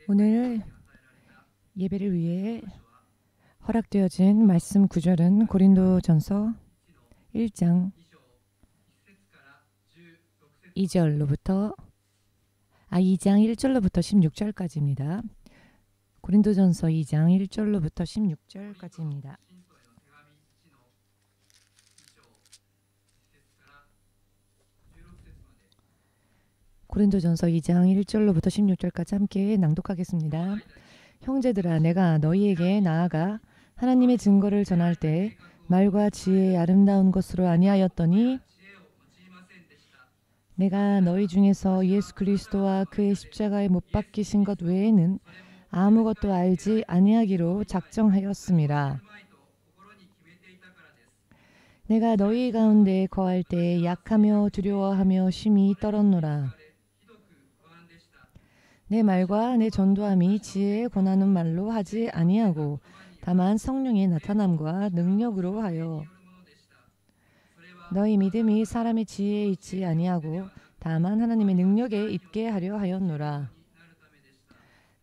오늘 예배를 위해 허락되어진 말씀 구절은 고린도전서 1장 2장 1절로부터 16절까지입니다. 고린도전서 2장 1절로부터 16절까지입니다. 고린도전서 2장 1절로부터 16절까지 함께 낭독하겠습니다. 형제들아, 내가 너희에게 나아가 하나님의 증거를 전할 때 말과 지혜의 아름다운 것으로 아니하였더니 내가 너희 중에서 예수 그리스도와 그의 십자가에 못 박히신 것 외에는 아무것도 알지 아니하기로 작정하였음이라. 내가 너희 가운데 거할 때 약하며 두려워하며 심히 떨었노라. 내 말과 내 전도함이 지혜에 권하는 말로 하지 아니하고 다만 성령의 나타남과 능력으로 하여 너희 믿음이 사람의 지혜에 있지 아니하고 다만 하나님의 능력에 있게 하려 하였노라.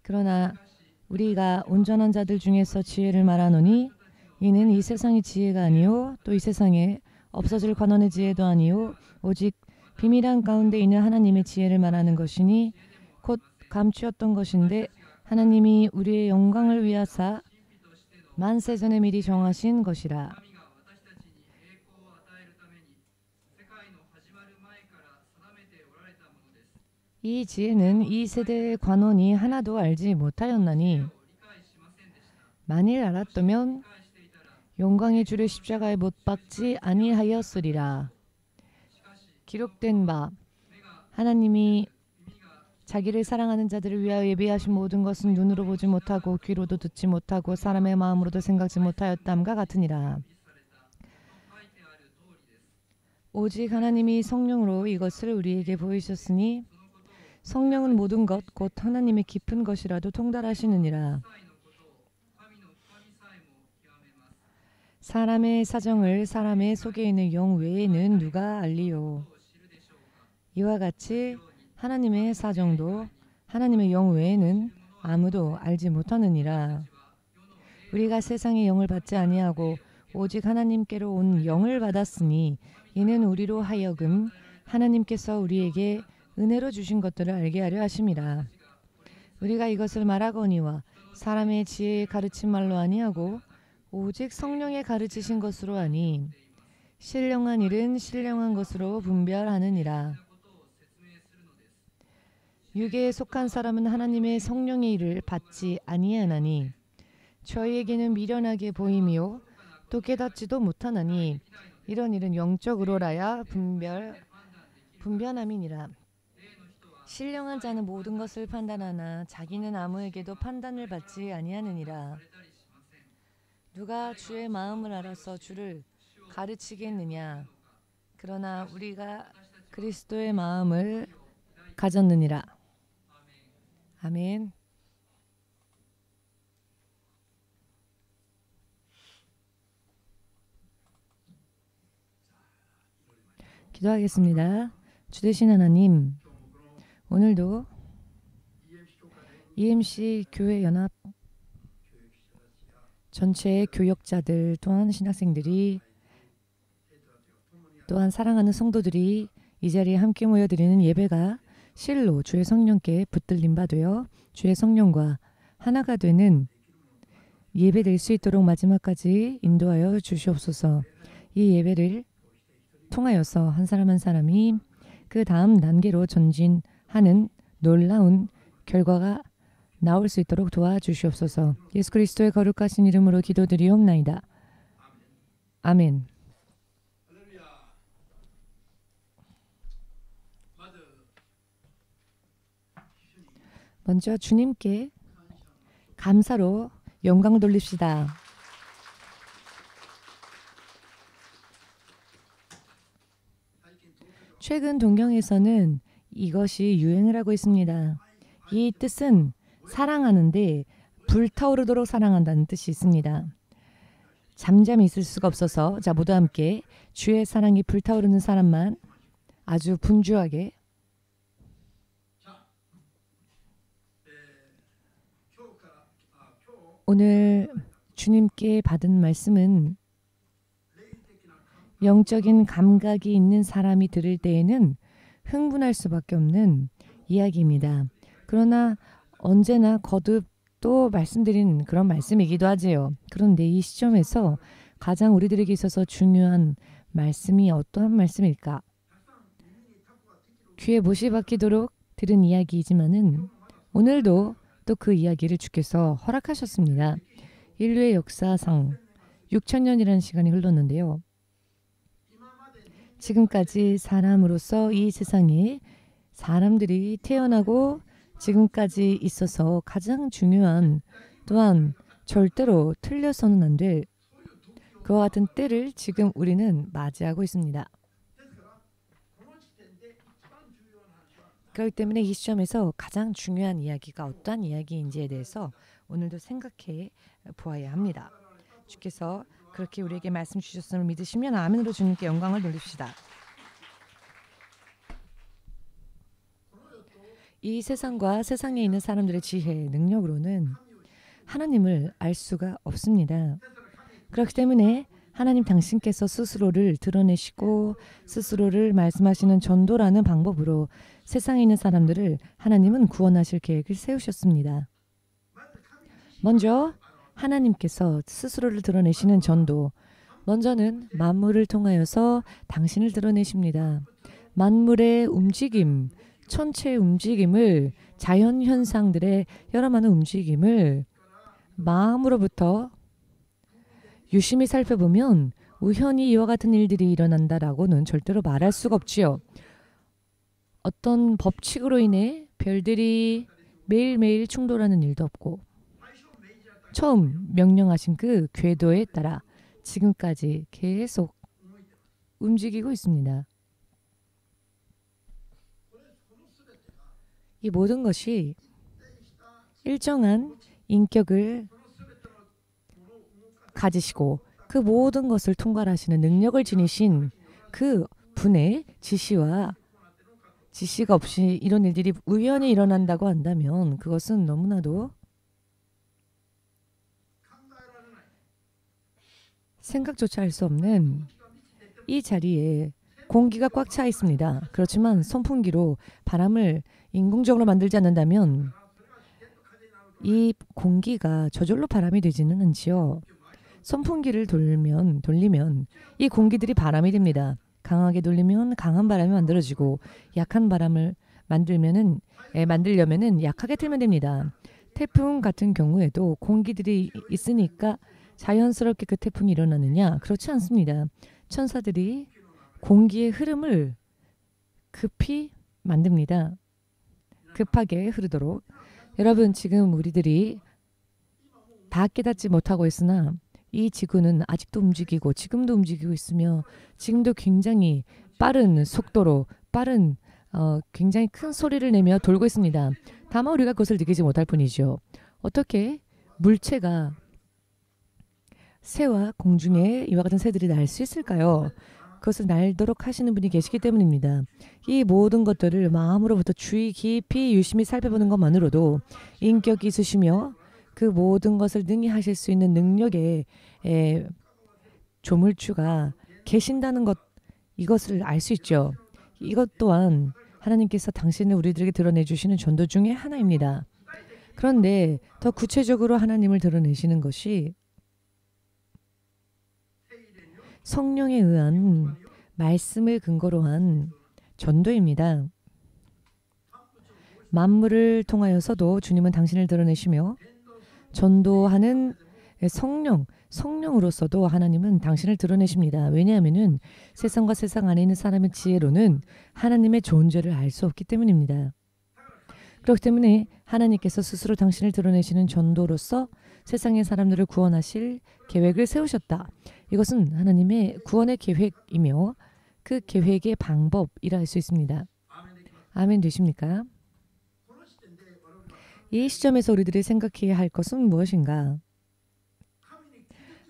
그러나 우리가 온전한 자들 중에서 지혜를 말하노니 이는 이 세상의 지혜가 아니요 또 이 세상에 없어질 관원의 지혜도 아니요 오직 비밀한 가운데 있는 하나님의 지혜를 말하는 것이니 곧 감추었던 것인데 하나님이 우리의 영광을 위하사 만세 전에 미리 정하신 것이라. 이 지혜는 이 세대의 관원이 하나도 알지 못하였나니 만일 알았다면 영광의 주를 십자가에 못 박지 아니하였으리라. 기록된 바 하나님이 자기를 사랑하는 자들을 위하여 예비하신 모든 것은 눈으로 보지 못하고 귀로도 듣지 못하고 사람의 마음으로도 생각지 못하였담과 같으니라. 오직 하나님이 성령으로 이것을 우리에게 보이셨으니 성령은 모든 것 곧 하나님의 깊은 것이라도 통달하시느니라. 사람의 사정을 사람의 속에 있는 영 외에는 누가 알리요. 이와 같이 하나님의 사정도 하나님의 영 외에는 아무도 알지 못하느니라. 우리가 세상의 영을 받지 아니하고 오직 하나님께로 온 영을 받았으니 이는 우리로 하여금 하나님께서 우리에게 은혜로 주신 것들을 알게 하려 하심이라. 우리가 이것을 말하거니와 사람의 지혜의 가르친 말로 아니하고 오직 성령의 가르치신 것으로 하니 신령한 일은 신령한 것으로 분별하느니라. 육에 속한 사람은 하나님의 성령의 일을 받지 아니하나니 저희에게는 미련하게 보임이요 또 깨닫지도 못하나니 이런 일은 영적으로라야 분별함이니라. 신령한 자는 모든 것을 판단하나 자기는 아무에게도 판단을 받지 아니하느니라. 누가 주의 마음을 알아서 주를 가르치겠느냐. 그러나 우리가 그리스도의 마음을 가졌느니라. 아멘. 기도하겠습니다. 주되신 하나님, 오늘도 EMC 교회 연합 전체의 교역자들 또한 신학생들이 또한 사랑하는 성도들이 이 자리에 함께 모여드리는 예배가 실로 주의 성령께 붙들림 바 되어 주의 성령과 하나가 되는 예배 될 수 있도록 마지막까지 인도하여 주시옵소서. 이 예배를 통하여서 한 사람 한 사람이 그 다음 단계로 전진하는 놀라운 결과가 나올 수 있도록 도와주시옵소서. 예수 그리스도의 거룩하신 이름으로 기도드리옵나이다. 아멘. 먼저 주님께 감사로 영광 돌립시다. 최근 동경에서는 이것이 유행을 하고 있습니다. 이 뜻은 사랑하는데 불타오르도록 사랑한다는 뜻이 있습니다. 잠잠히 있을 수가 없어서 자 모두 함께 주의 사랑이 불타오르는 사람만 아주 분주하게 오늘 주님께 받은 말씀은 영적인 감각이 있는 사람이 들을 때에는 흥분할 수밖에 없는 이야기입니다. 그러나 언제나 거듭 또 말씀드린 그런 말씀이기도 하지요. 그런데 이 시점에서 가장 우리들에게 있어서 중요한 말씀이 어떠한 말씀일까? 귀에 못이 박히도록 들은 이야기이지만은 오늘도 또 그 이야기를 주께서 허락하셨습니다. 인류의 역사상 6,000년이라는 시간이 흘렀는데요. 지금까지 사람으로서 이 세상에 사람들이 태어나고 지금까지 있어서 가장 중요한, 또한 절대로 틀려서는 안 될 그와 같은 때를 지금 우리는 맞이하고 있습니다. 그렇기 때문에 이 시점에서 가장 중요한 이야기가 어떠한 이야기인지에 대해서 오늘도 생각해 보아야 합니다. 주께서 그렇게 우리에게 말씀 주셨음을 믿으시면 아멘으로 주님께 영광을 돌립시다. 이 세상과 세상에 있는 사람들의 지혜, 능력으로는 하나님을 알 수가 없습니다. 그렇기 때문에 하나님 당신께서 스스로를 드러내시고 스스로를 말씀하시는 전도라는 방법으로 세상에 있는 사람들을 하나님은 구원하실 계획을 세우셨습니다. 먼저 하나님께서 스스로를 드러내시는 전도, 먼저는 만물을 통하여서 당신을 드러내십니다. 만물의 움직임, 천체의 움직임을, 자연현상들의 여러 많은 움직임을 마음으로부터 유심히 살펴보면 우연히 이와 같은 일들이 일어난다라고는 절대로 말할 수가 없지요. 어떤 법칙으로 인해 별들이 매일매일 충돌하는 일도 없고 처음 명령하신 그 궤도에 따라 지금까지 계속 움직이고 있습니다. 이 모든 것이 일정한 인격을 가지시고 그 모든 것을 통괄하시는 능력을 지니신 그 분의 지시가 없이 이런 일들이 우연히 일어난다고 한다면 그것은 너무나도 생각조차 할 수 없는, 이 자리에 공기가 꽉 차 있습니다. 그렇지만 선풍기로 바람을 인공적으로 만들지 않는다면 이 공기가 저절로 바람이 되지는 않지요. 선풍기를 돌리면 이 공기들이 바람이 됩니다. 강하게 돌리면 강한 바람이 만들어지고 약한 바람을 만들려면은 약하게 틀면 됩니다. 태풍 같은 경우에도 공기들이 있으니까 자연스럽게 그 태풍이 일어나느냐? 그렇지 않습니다. 천사들이 공기의 흐름을 급히 만듭니다. 급하게 흐르도록. 여러분, 지금 우리들이 다 깨닫지 못하고 있으나 이 지구는 아직도 움직이고 지금도 움직이고 있으며 지금도 굉장히 빠른 속도로 굉장히 큰 소리를 내며 돌고 있습니다. 다만 우리가 그것을 느끼지 못할 뿐이죠. 어떻게 물체가 새와 공중에 이와 같은 새들이 날 수 있을까요? 그것을 날도록 하시는 분이 계시기 때문입니다. 이 모든 것들을 마음으로부터 주의 깊이 유심히 살펴보는 것만으로도 인격이 있으시며 그 모든 것을 능히 하실 수 있는 능력의 조물주가 계신다는 것, 이것을 알 수 있죠. 이것 또한 하나님께서 당신을 우리들에게 드러내 주시는 전도 중에 하나입니다. 그런데 더 구체적으로 하나님을 드러내시는 것이 성령에 의한 말씀을 근거로 한 전도입니다. 만물을 통하여서도 주님은 당신을 드러내시며 전도하는 성령으로서도 하나님은 당신을 드러내십니다. 왜냐하면 세상과 세상 안에 있는 사람의 지혜로는 하나님의 존재를 알 수 없기 때문입니다. 그렇기 때문에 하나님께서 스스로 당신을 드러내시는 전도로서 세상의 사람들을 구원하실 계획을 세우셨다. 이것은 하나님의 구원의 계획이며 그 계획의 방법이라 할 수 있습니다. 아멘 되십니까? 이 시점에서 우리들이 생각해야 할 것은 무엇인가?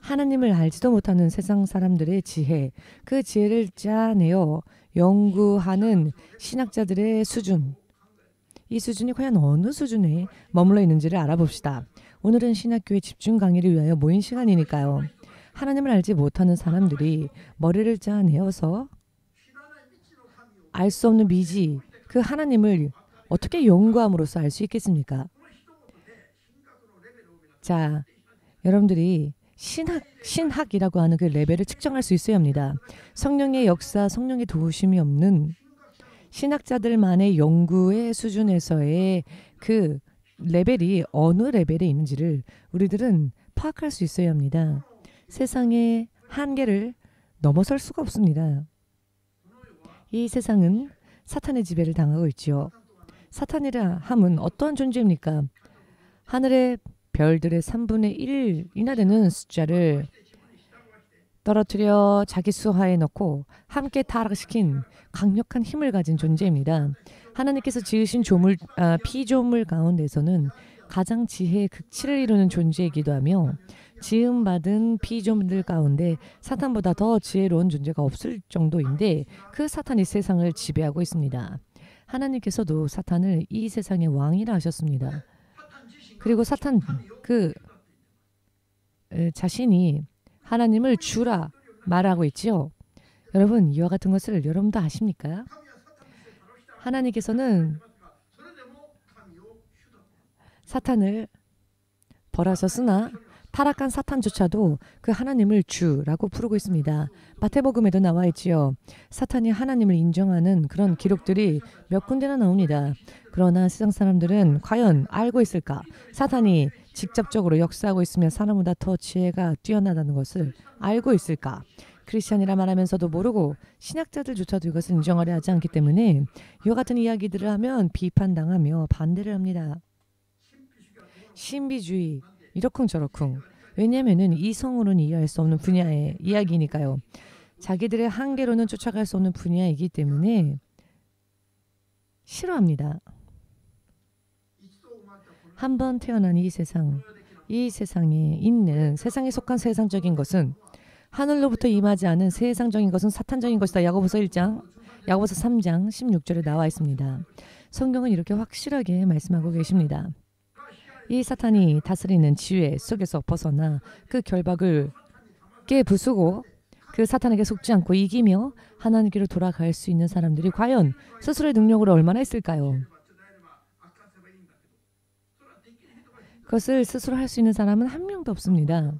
하나님을 알지도 못하는 세상 사람들의 지혜, 그 지혜를 짜내어 연구하는 신학자들의 수준, 이 수준이 과연 어느 수준에 머물러 있는지를 알아봅시다. 오늘은 신학교의 집중 강의를 위하여 모인 시간이니까요. 하나님을 알지 못하는 사람들이 머리를 짜내어서 알 수 없는 미지, 그 하나님을 어떻게 연구함으로써 알 수 있겠습니까? 자, 여러분들이 신학이라고 하는 그 레벨을 측정할 수 있어야 합니다. 성령의 역사, 성령의 도우심이 없는 신학자들만의 연구의 수준에서의 그 레벨이 어느 레벨에 있는지를 우리들은 파악할 수 있어야 합니다. 세상의 한계를 넘어설 수가 없습니다. 이 세상은 사탄의 지배를 당하고 있지요. 사탄이라 함은 어떠한 존재입니까? 하늘의 별들의 3분의 1이나 되는 숫자를 떨어뜨려 자기 수하에 넣고 함께 타락시킨 강력한 힘을 가진 존재입니다. 하나님께서 지으신 피조물 가운데서는 가장 지혜의 극치를 이루는 존재이기도 하며 지음받은 피조물들 가운데 사탄보다 더 지혜로운 존재가 없을 정도인데 그 사탄이 세상을 지배하고 있습니다. 하나님께서도 사탄을 이 세상의 왕이라 하셨습니다. 그리고 사탄 자신이 하나님을 주라 말하고 있지요. 여러분, 이와 같은 것을 여러분도 아십니까? 하나님께서는 사탄을 벌하셨으나 타락한 사탄조차도 그 하나님을 주라고 부르고 있습니다. 마태복음에도 나와 있지요. 사탄이 하나님을 인정하는 그런 기록들이 몇 군데나 나옵니다. 그러나 세상 사람들은 과연 알고 있을까? 사탄이 직접적으로 역사하고 있으면 사람보다 더 지혜가 뛰어나다는 것을 알고 있을까? 크리스찬이라 말하면서도 모르고 신학자들조차도 이것을 인정하려 하지 않기 때문에 이와 같은 이야기들을 하면 비판당하며 반대를 합니다. 신비주의 이러쿵저러쿵. 왜냐하면 이성으로는 이해할 수 없는 분야의 이야기니까요. 자기들의 한계로는 쫓아갈 수 없는 분야이기 때문에 싫어합니다. 한번 태어난 이 세상에 있는 세상에 속한 세상적인 것은 하늘로부터 임하지 않은 세상적인 것은 사탄적인 것이다. 야고보서 3장 16절에 나와 있습니다. 성경은 이렇게 확실하게 말씀하고 계십니다. 이 사탄이 다스리는 지혜 속에서 벗어나 그 결박을 깨부수고 그 사탄에게 속지 않고 이기며 하나님께로 돌아갈 수 있는 사람들이 과연 스스로의 능력으로 얼마나 있을까요? 그것을 스스로 할 수 있는 사람은 한 명도 없습니다.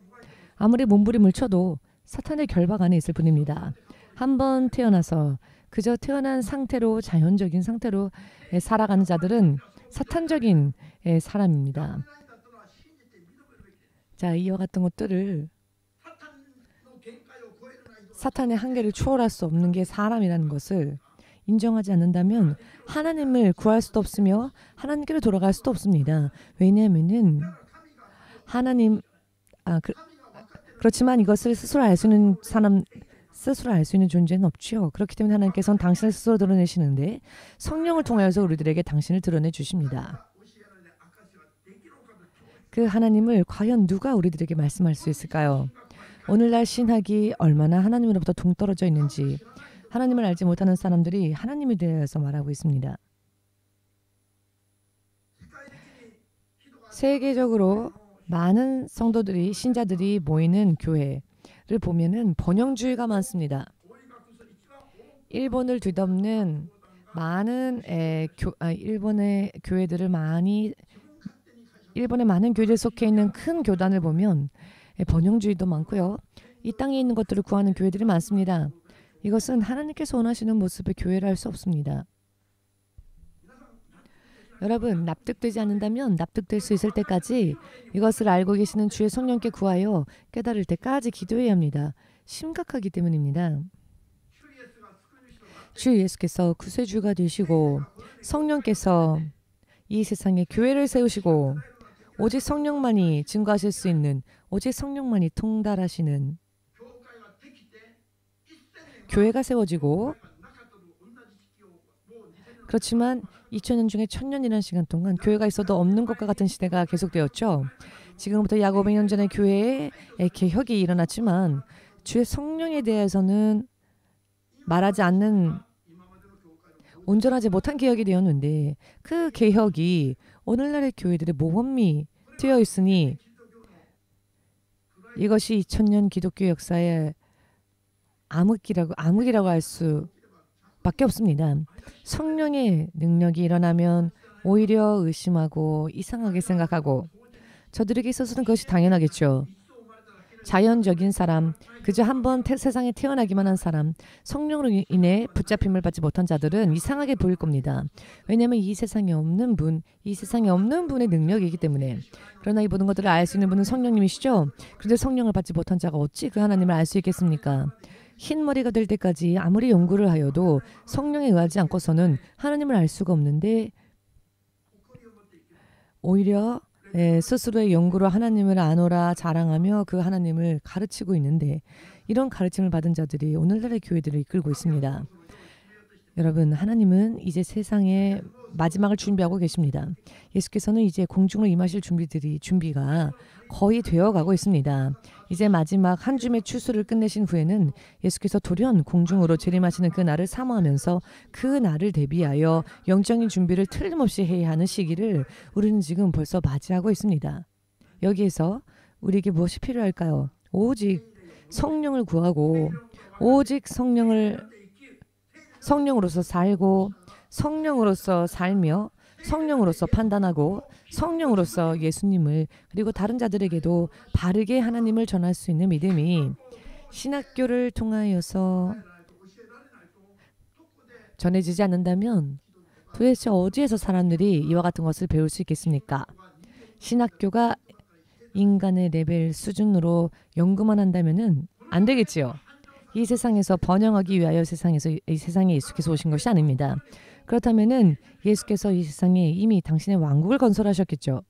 아무리 몸부림을 쳐도 사탄의 결박 안에 있을 뿐입니다. 한번 태어나서 그저 태어난 상태로 자연적인 상태로 살아가는 자들은 사탄적인 사람입니다. 자, 이와 같은 것들을 사탄의 한계를 초월할 수 없는 게 사람이라는 것을 인정하지 않는다면 하나님을 구할 수도 없으며 하나님께로 돌아갈 수도 없습니다. 왜냐하면은 그렇지만 이것을 스스로 알 수 있는 존재는 없지요. 그렇기 때문에 하나님께서는 당신을 스스로 드러내시는데 성령을 통하여서 우리들에게 당신을 드러내 주십니다. 그 하나님을 과연 누가 우리들에게 말씀할 수 있을까요? 오늘날 신학이 얼마나 하나님으로부터 동떨어져 있는지 하나님을 알지 못하는 사람들이 하나님에 대해서 말하고 있습니다. 세계적으로 많은 성도들이 신자들이 모이는 교회를 보면은 번영주의가 많습니다. 일본을 뒤덮는 많은 일본의 교회들을 일본의 많은 교회들 속해 있는 큰 교단을 보면 번영주의도 많고요. 이 땅에 있는 것들을 구하는 교회들이 많습니다. 이것은 하나님께서 원하시는 모습의 교회를 할 수 없습니다. 여러분, 납득되지 않는다면 납득될 수 있을 때까지 이것을 알고 계시는 주의 성령께 구하여 깨달을 때까지 기도해야 합니다. 심각하기 때문입니다. 주 예수께서 구세주가 되시고 성령께서 이 세상에 교회를 세우시고 오직 성령만이 증거하실 수 있는 오직 성령만이 통달하시는 교회가 세워지고 그렇지만 2000년 중에 1000년이라는 시간 동안 교회가 있어도 없는 것과 같은 시대가 계속되었죠. 지금부터 약 500년 전에 교회에 개혁이 일어났지만 주의 성령에 대해서는 말하지 않는 온전하지 못한 개혁이 되었는데 그 개혁이 오늘날의 교회들의 모범이 트여 있으니 이것이 2000년 기독교 역사의 암흑이라고 할 수밖에 없습니다. 성령의 능력이 일어나면 오히려 의심하고 이상하게 생각하고 저들에게 있어서는 그것이 당연하겠죠. 자연적인 사람, 그저 한번 세상에 태어나기만 한 사람, 성령으로 인해 붙잡힘을 받지 못한 자들은 이상하게 보일 겁니다. 왜냐하면 이 세상에 없는 분의 능력이기 때문에. 그러나 이 모든 것들을 알 수 있는 분은 성령님이시죠. 그런데 성령을 받지 못한 자가 어찌 그 하나님을 알 수 있겠습니까? 흰머리가 될 때까지 아무리 연구를 하여도 성령에 의하지 않고서는 하나님을 알 수가 없는데 오히려 스스로의 연구로 하나님을 아노라 자랑하며 그 하나님을 가르치고 있는데 이런 가르침을 받은 자들이 오늘날의 교회들을 이끌고 있습니다. 여러분, 하나님은 이제 세상의 마지막을 준비하고 계십니다. 예수께서는 이제 공중으로 임하실 준비가 거의 되어가고 있습니다. 이제 마지막 한 줌의 추수를 끝내신 후에는 예수께서 돌연 공중으로 재림하시는 그 날을 사모하면서 그 날을 대비하여 영적인 준비를 틀림없이 해야 하는 시기를 우리는 지금 벌써 맞이하고 있습니다. 여기에서 우리에게 무엇이 필요할까요? 오직 성령을 구하고 오직 성령으로서 살고 성령으로서 살며 성령으로서 판단하고 성령으로서 예수님을 그리고 다른 자들에게도 바르게 하나님을 전할 수 있는 믿음이 신학교를 통하여서 전해지지 않는다면 도대체 어디에서 사람들이 이와 같은 것을 배울 수 있겠습니까? 신학교가 인간의 레벨 수준으로 연구만 한다면은 안 되겠지요. 이 세상에서 번영하기 위하여 이 세상에 예수께서 오신 것이 아닙니다. 그렇다면은 예수께서 이 세상에 이미 당신의 왕국을 건설하셨겠죠.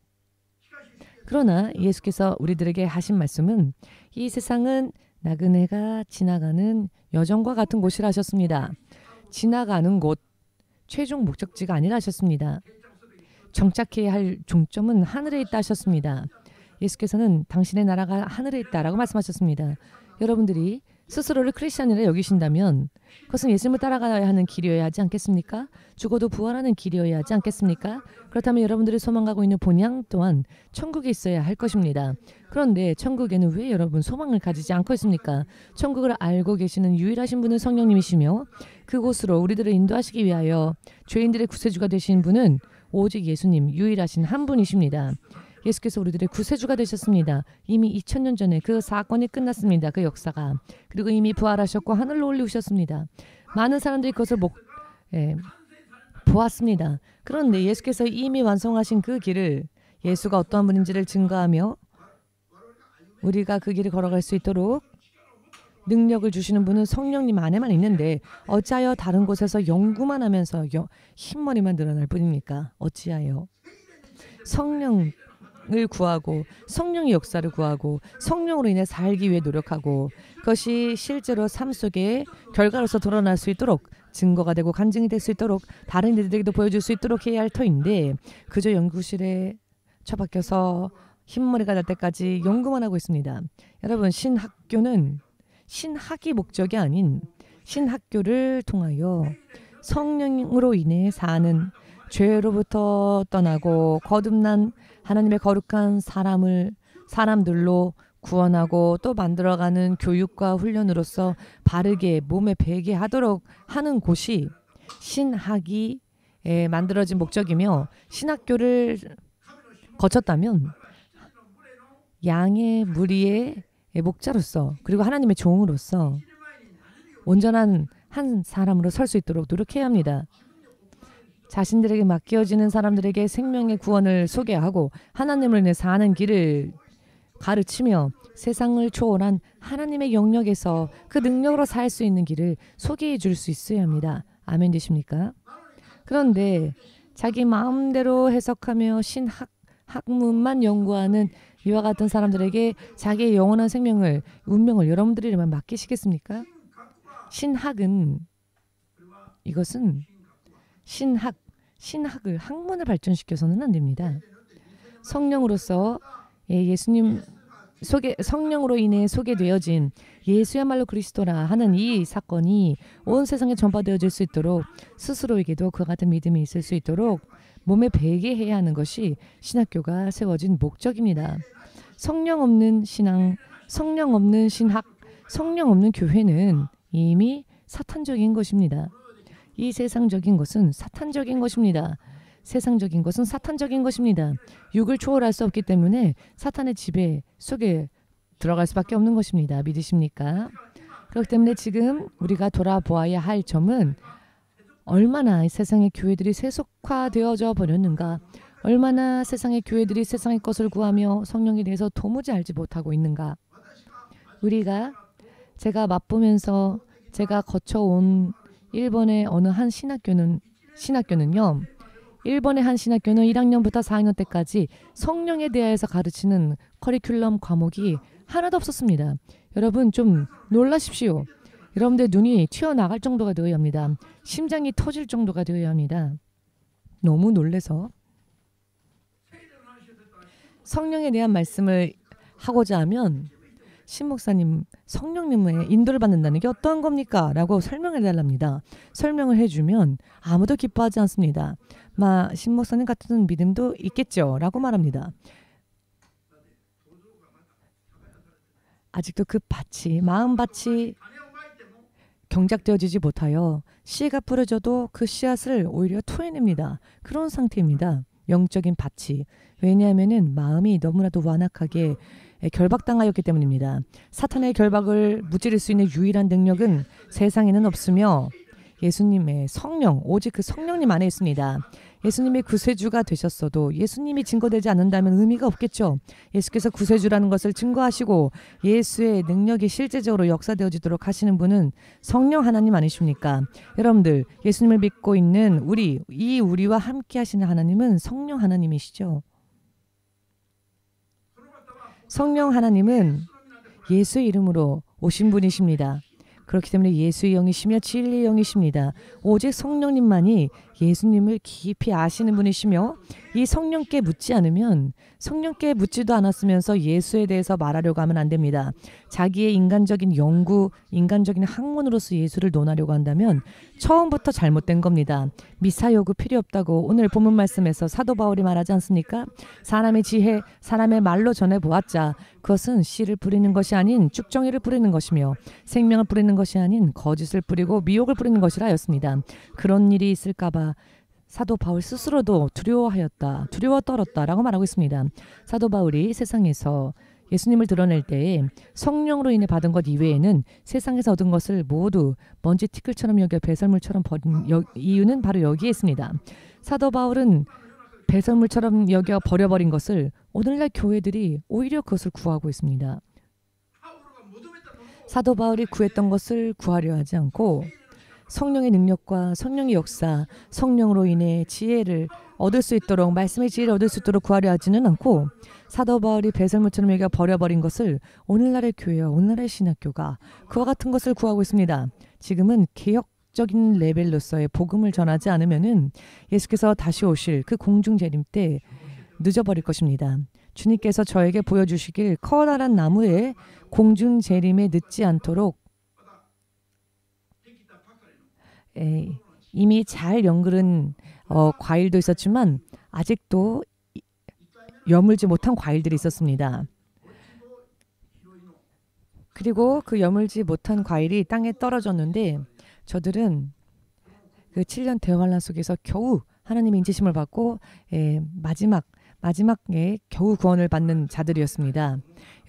그러나 예수께서 우리들에게 하신 말씀은 이 세상은 나그네가 지나가는 여정과 같은 곳이라 하셨습니다. 지나가는 곳, 최종 목적지가 아니라 하셨습니다. 정착해야 할 종점은 하늘에 있다 하셨습니다. 예수께서는 당신의 나라가 하늘에 있다라고 말씀하셨습니다. 여러분들이 스스로를 크리스찬이라 여기신다면 그것은 예수님을 따라가야 하는 길이어야 하지 않겠습니까? 죽어도 부활하는 길이어야 하지 않겠습니까? 그렇다면 여러분들이 소망하고 있는 본향 또한 천국에 있어야 할 것입니다. 그런데 천국에는 왜 여러분 소망을 가지지 않고 있습니까? 천국을 알고 계시는 유일하신 분은 성령님이시며 그곳으로 우리들을 인도하시기 위하여 죄인들의 구세주가 되신 분은 오직 예수님 유일하신 한 분이십니다. 예수께서 우리들의 구세주가 되셨습니다. 이미 2000년 전에 그 사건이 끝났습니다. 그 역사가. 그리고 이미 부활하셨고 하늘로 올리우셨습니다. 많은 사람들이 그것을 보았습니다. 그런데 예수께서 이미 완성하신 그 길을 예수가 어떠한 분인지를 증거하며 우리가 그 길을 걸어갈 수 있도록 능력을 주시는 분은 성령님 안에만 있는데 어찌하여 다른 곳에서 연구만 하면서 흰머리만 늘어날 뿐입니까? 어찌하여 성령을 구하고 성령의 역사를 구하고 성령으로 인해 살기 위해 노력하고 그것이 실제로 삶 속에 결과로서 드러날 수 있도록 증거가 되고 간증이 될 수 있도록 다른 이들에게도 보여줄 수 있도록 해야 할 터인데 그저 연구실에 처박혀서 흰머리가 날 때까지 연구만 하고 있습니다. 여러분, 신학교는 신학이 목적이 아닌 신학교를 통하여 성령으로 인해 사는 죄로부터 떠나고 거듭난 하나님의 거룩한 사람들로 구원하고 또 만들어가는 교육과 훈련으로서 바르게 몸에 배게 하도록 하는 곳이 신학이 만들어진 목적이며 신학교를 거쳤다면 양의 무리의 목자로서 그리고 하나님의 종으로서 온전한 한 사람으로 설 수 있도록 노력해야 합니다. 자신들에게 맡겨지는 사람들에게 생명의 구원을 소개하고 하나님을 인해 사는 길을 가르치며 세상을 초월한 하나님의 영역에서 그 능력으로 살 수 있는 길을 소개해 줄 수 있어야 합니다. 아멘 되십니까? 그런데 자기 마음대로 해석하며 학문만 연구하는 이와 같은 사람들에게 자기의 영원한 생명을, 운명을 여러분들이만 맡기시겠습니까? 이것은 신학을 학문을 발전시켜서는 안 됩니다. 성령으로서 예수님 성령으로 인해 소개되어진 예수야말로 그리스도라 하는 이 사건이 온 세상에 전파되어질 수 있도록 스스로에게도 그와 같은 믿음이 있을 수 있도록 몸에 배게 해야 하는 것이 신학교가 세워진 목적입니다. 성령 없는 신앙, 성령 없는 신학, 성령 없는 교회는 이미 사탄적인 것입니다. 이 세상적인 것은 사탄적인 것입니다. 세상적인 것은 사탄적인 것입니다. 육을 초월할 수 없기 때문에 사탄의 지배 속에 들어갈 수밖에 없는 것입니다. 믿으십니까? 그렇기 때문에 지금 우리가 돌아보아야 할 점은 얼마나 세상의 교회들이 세속화되어져 버렸는가, 얼마나 세상의 교회들이 세상의 것을 구하며 성령에 대해서 도무지 알지 못하고 있는가. 제가 맛보면서 제가 거쳐온 일본의 어느 한 신학교는요. 일본의 한 신학교는 1학년부터 4학년 때까지 성령에 대해서 가르치는 커리큘럼 과목이 하나도 없었습니다. 여러분 좀 놀라십시오. 여러분들 눈이 튀어나갈 정도가 되어야 합니다. 심장이 터질 정도가 되어야 합니다. 너무 놀래서 성령에 대한 말씀을 하고자 하면 신목사님, 성령님의 인도를 받는다는 게 어떠한 겁니까? 라고 설명해 달랍니다. 설명을 해주면 아무도 기뻐하지 않습니다. 신목사님 같은 믿음도 있겠죠? 라고 말합니다. 아직도 그 마음밭이 경작되어지지 못하여 씨가 뿌려져도 그 씨앗을 오히려 토해냅니다. 그런 상태입니다. 영적인 밭이. 왜냐하면 마음이 너무나도 완악하게 결박당하였기 때문입니다. 사탄의 결박을 무찌를 수 있는 유일한 능력은 세상에는 없으며 예수님의 성령, 오직 그 성령님 안에 있습니다. 예수님이 구세주가 되셨어도 예수님이 증거되지 않는다면 의미가 없겠죠. 예수께서 구세주라는 것을 증거하시고 예수의 능력이 실제적으로 역사되어지도록 하시는 분은 성령 하나님 아니십니까? 여러분들, 예수님을 믿고 있는 우리와 함께 하시는 하나님은 성령 하나님이시죠. 성령 하나님은 예수의 이름으로 오신 분이십니다. 그렇기 때문에 예수의 영이시며 진리의 영이십니다. 오직 성령님만이 예수님을 깊이 아시는 분이시며 이 성령께 묻지 않으면, 성령께 묻지도 않았으면서 예수에 대해서 말하려고 하면 안 됩니다. 자기의 인간적인 연구, 인간적인 학문으로서 예수를 논하려고 한다면 처음부터 잘못된 겁니다. 미사여구 필요 없다고 오늘 본문 말씀에서 사도 바울이 말하지 않습니까? 사람의 지혜, 사람의 말로 전해보았자 그것은 씨를 뿌리는 것이 아닌 쭉정이를 뿌리는 것이며 생명을 뿌리는 것이 아닌 거짓을 뿌리고 미혹을 뿌리는 것이라 하였습니다. 그런 일이 있을까 봐 사도 바울 스스로도 두려워 떨었다라고 말하고 있습니다. 사도 바울이 세상에서 예수님을 드러낼 때에 성령으로 인해 받은 것 이외에는 세상에서 얻은 것을 모두 먼지 티끌처럼 여겨 배설물처럼 버린 이유는 바로 여기에 있습니다. 사도 바울은 배설물처럼 여겨 버려버린 것을 오늘날 교회들이 오히려 그것을 구하고 있습니다. 사도 바울이 구했던 것을 구하려 하지 않고 성령의 능력과 성령의 역사, 성령으로 인해 지혜를 얻을 수 있도록, 말씀의 지혜를 얻을 수 있도록 구하려 하지는 않고 사도 바울이 배설물처럼 여겨 버려버린 것을 오늘날의 교회와 오늘날의 신학교가 그와 같은 것을 구하고 있습니다. 지금은 개혁적인 레벨로서의 복음을 전하지 않으면은 예수께서 다시 오실 그 공중 재림 때 늦어버릴 것입니다. 주님께서 저에게 보여주시길 커다란 나무에 공중 재림에 늦지 않도록 이미 잘 연그른 과일도 있었지만 아직도 여물지 못한 과일들이 있었습니다. 그리고 그 여물지 못한 과일이 땅에 떨어졌는데 저들은 그 7년 대환란 속에서 겨우 하나님의 인치심을 받고 마지막에 겨우 구원을 받는 자들이었습니다.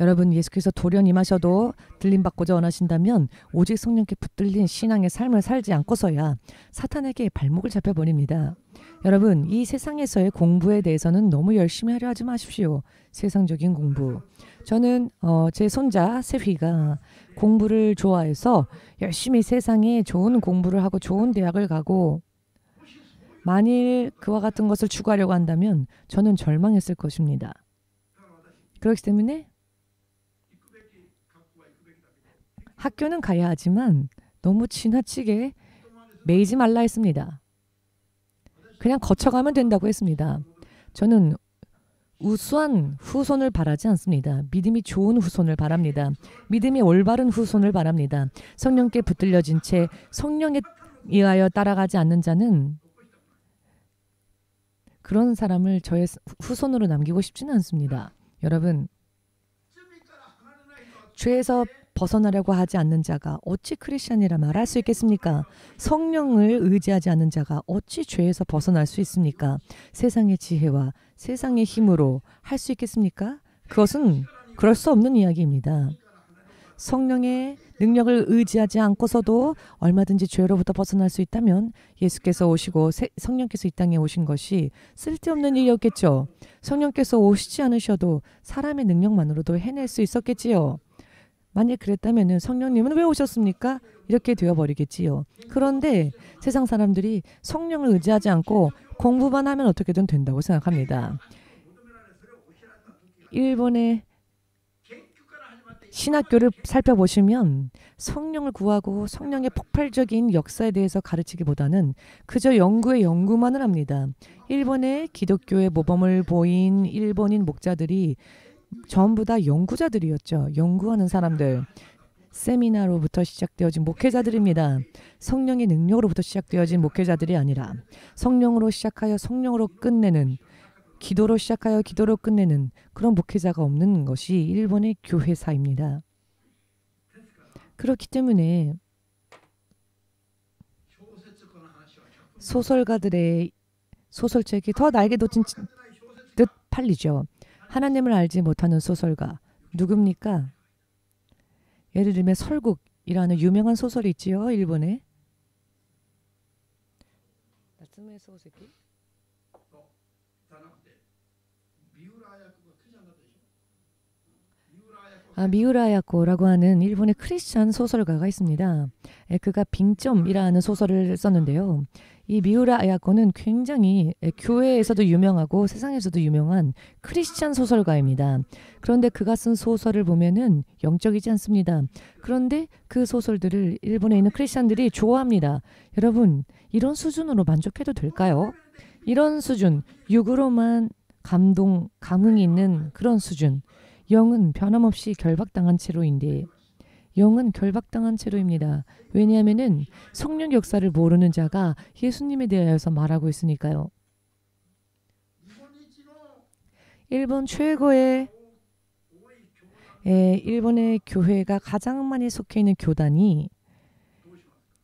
여러분, 예수께서 돌연 임하셔도 들림받고자 원하신다면 오직 성령께 붙들린 신앙의 삶을 살지 않고서야 사탄에게 발목을 잡혀버립니다. 여러분, 이 세상에서의 공부에 대해서는 너무 열심히 하려 하지 마십시오. 세상적인 공부. 저는 제 손자 세휘가 공부를 좋아해서 열심히 세상에 좋은 공부를 하고 좋은 대학을 가고 만일 그와 같은 것을 추구하려고 한다면 저는 절망했을 것입니다. 그렇기 때문에 학교는 가야 하지만 너무 지나치게 매이지 말라 했습니다. 그냥 거쳐가면 된다고 했습니다. 저는 우수한 후손을 바라지 않습니다. 믿음이 좋은 후손을 바랍니다. 믿음이 올바른 후손을 바랍니다. 성령께 붙들려진 채 성령에 의하여 따라가지 않는 자는 그런 사람을 저의 후손으로 남기고 싶지는 않습니다. 여러분, 죄에서 벗어나려고 하지 않는 자가 어찌 크리스천이라 말할 수 있겠습니까? 성령을 의지하지 않는 자가 어찌 죄에서 벗어날 수 있습니까? 세상의 지혜와 세상의 힘으로 할 수 있겠습니까? 그것은 그럴 수 없는 이야기입니다. 성령의 능력을 의지하지 않고서도 얼마든지 죄로부터 벗어날 수 있다면 예수께서 오시고 성령께서 이 땅에 오신 것이 쓸데없는 일이었겠죠. 성령께서 오시지 않으셔도 사람의 능력만으로도 해낼 수 있었겠지요. 만약 그랬다면 성령님은 왜 오셨습니까? 이렇게 되어버리겠지요. 그런데 세상 사람들이 성령을 의지하지 않고 공부만 하면 어떻게든 된다고 생각합니다. 일본의 신학교를 살펴보시면 성령을 구하고 성령의 폭발적인 역사에 대해서 가르치기보다는 그저 연구만을 합니다. 일본의 기독교의 모범을 보인 일본인 목자들이 전부 다 연구자들이었죠. 연구하는 사람들. 세미나로부터 시작되어진 목회자들입니다. 성령의 능력으로부터 시작되어진 목회자들이 아니라 성령으로 시작하여 성령으로 끝내는, 기도로 시작하여 기도로 끝내는 그런 목회자가 없는 것이 일본의 교회사입니다. 그렇기 때문에 소설가들의 소설책이 더 날개 돋친 듯 팔리죠. 하나님을 알지 못하는 소설가 누굽니까? 예를 들면 설국이라는 유명한 소설이 있지요. 일본에. 나츠메 소세키? 미우라 야코라고 하는 일본의 크리스찬 소설가가 있습니다. 그가 빙점이라는 소설을 썼는데요. 이 미우라 야코는 굉장히 교회에서도 유명하고 세상에서도 유명한 크리스찬 소설가입니다. 그런데 그가 쓴 소설을 보면은 영적이지 않습니다. 그런데 그 소설들을 일본에 있는 크리스찬들이 좋아합니다. 여러분, 이런 수준으로 만족해도 될까요? 이런 수준, 육으로만 감흥이 있는 그런 수준. 영은 변함없이 결박당한 채로인데 영은 결박당한 채로입니다. 왜냐하면은 성령 역사를 모르는 자가 예수님에 대하여서 말하고 있으니까요. 일본 최고의 일본의 교회가 가장 많이 속해 있는 교단이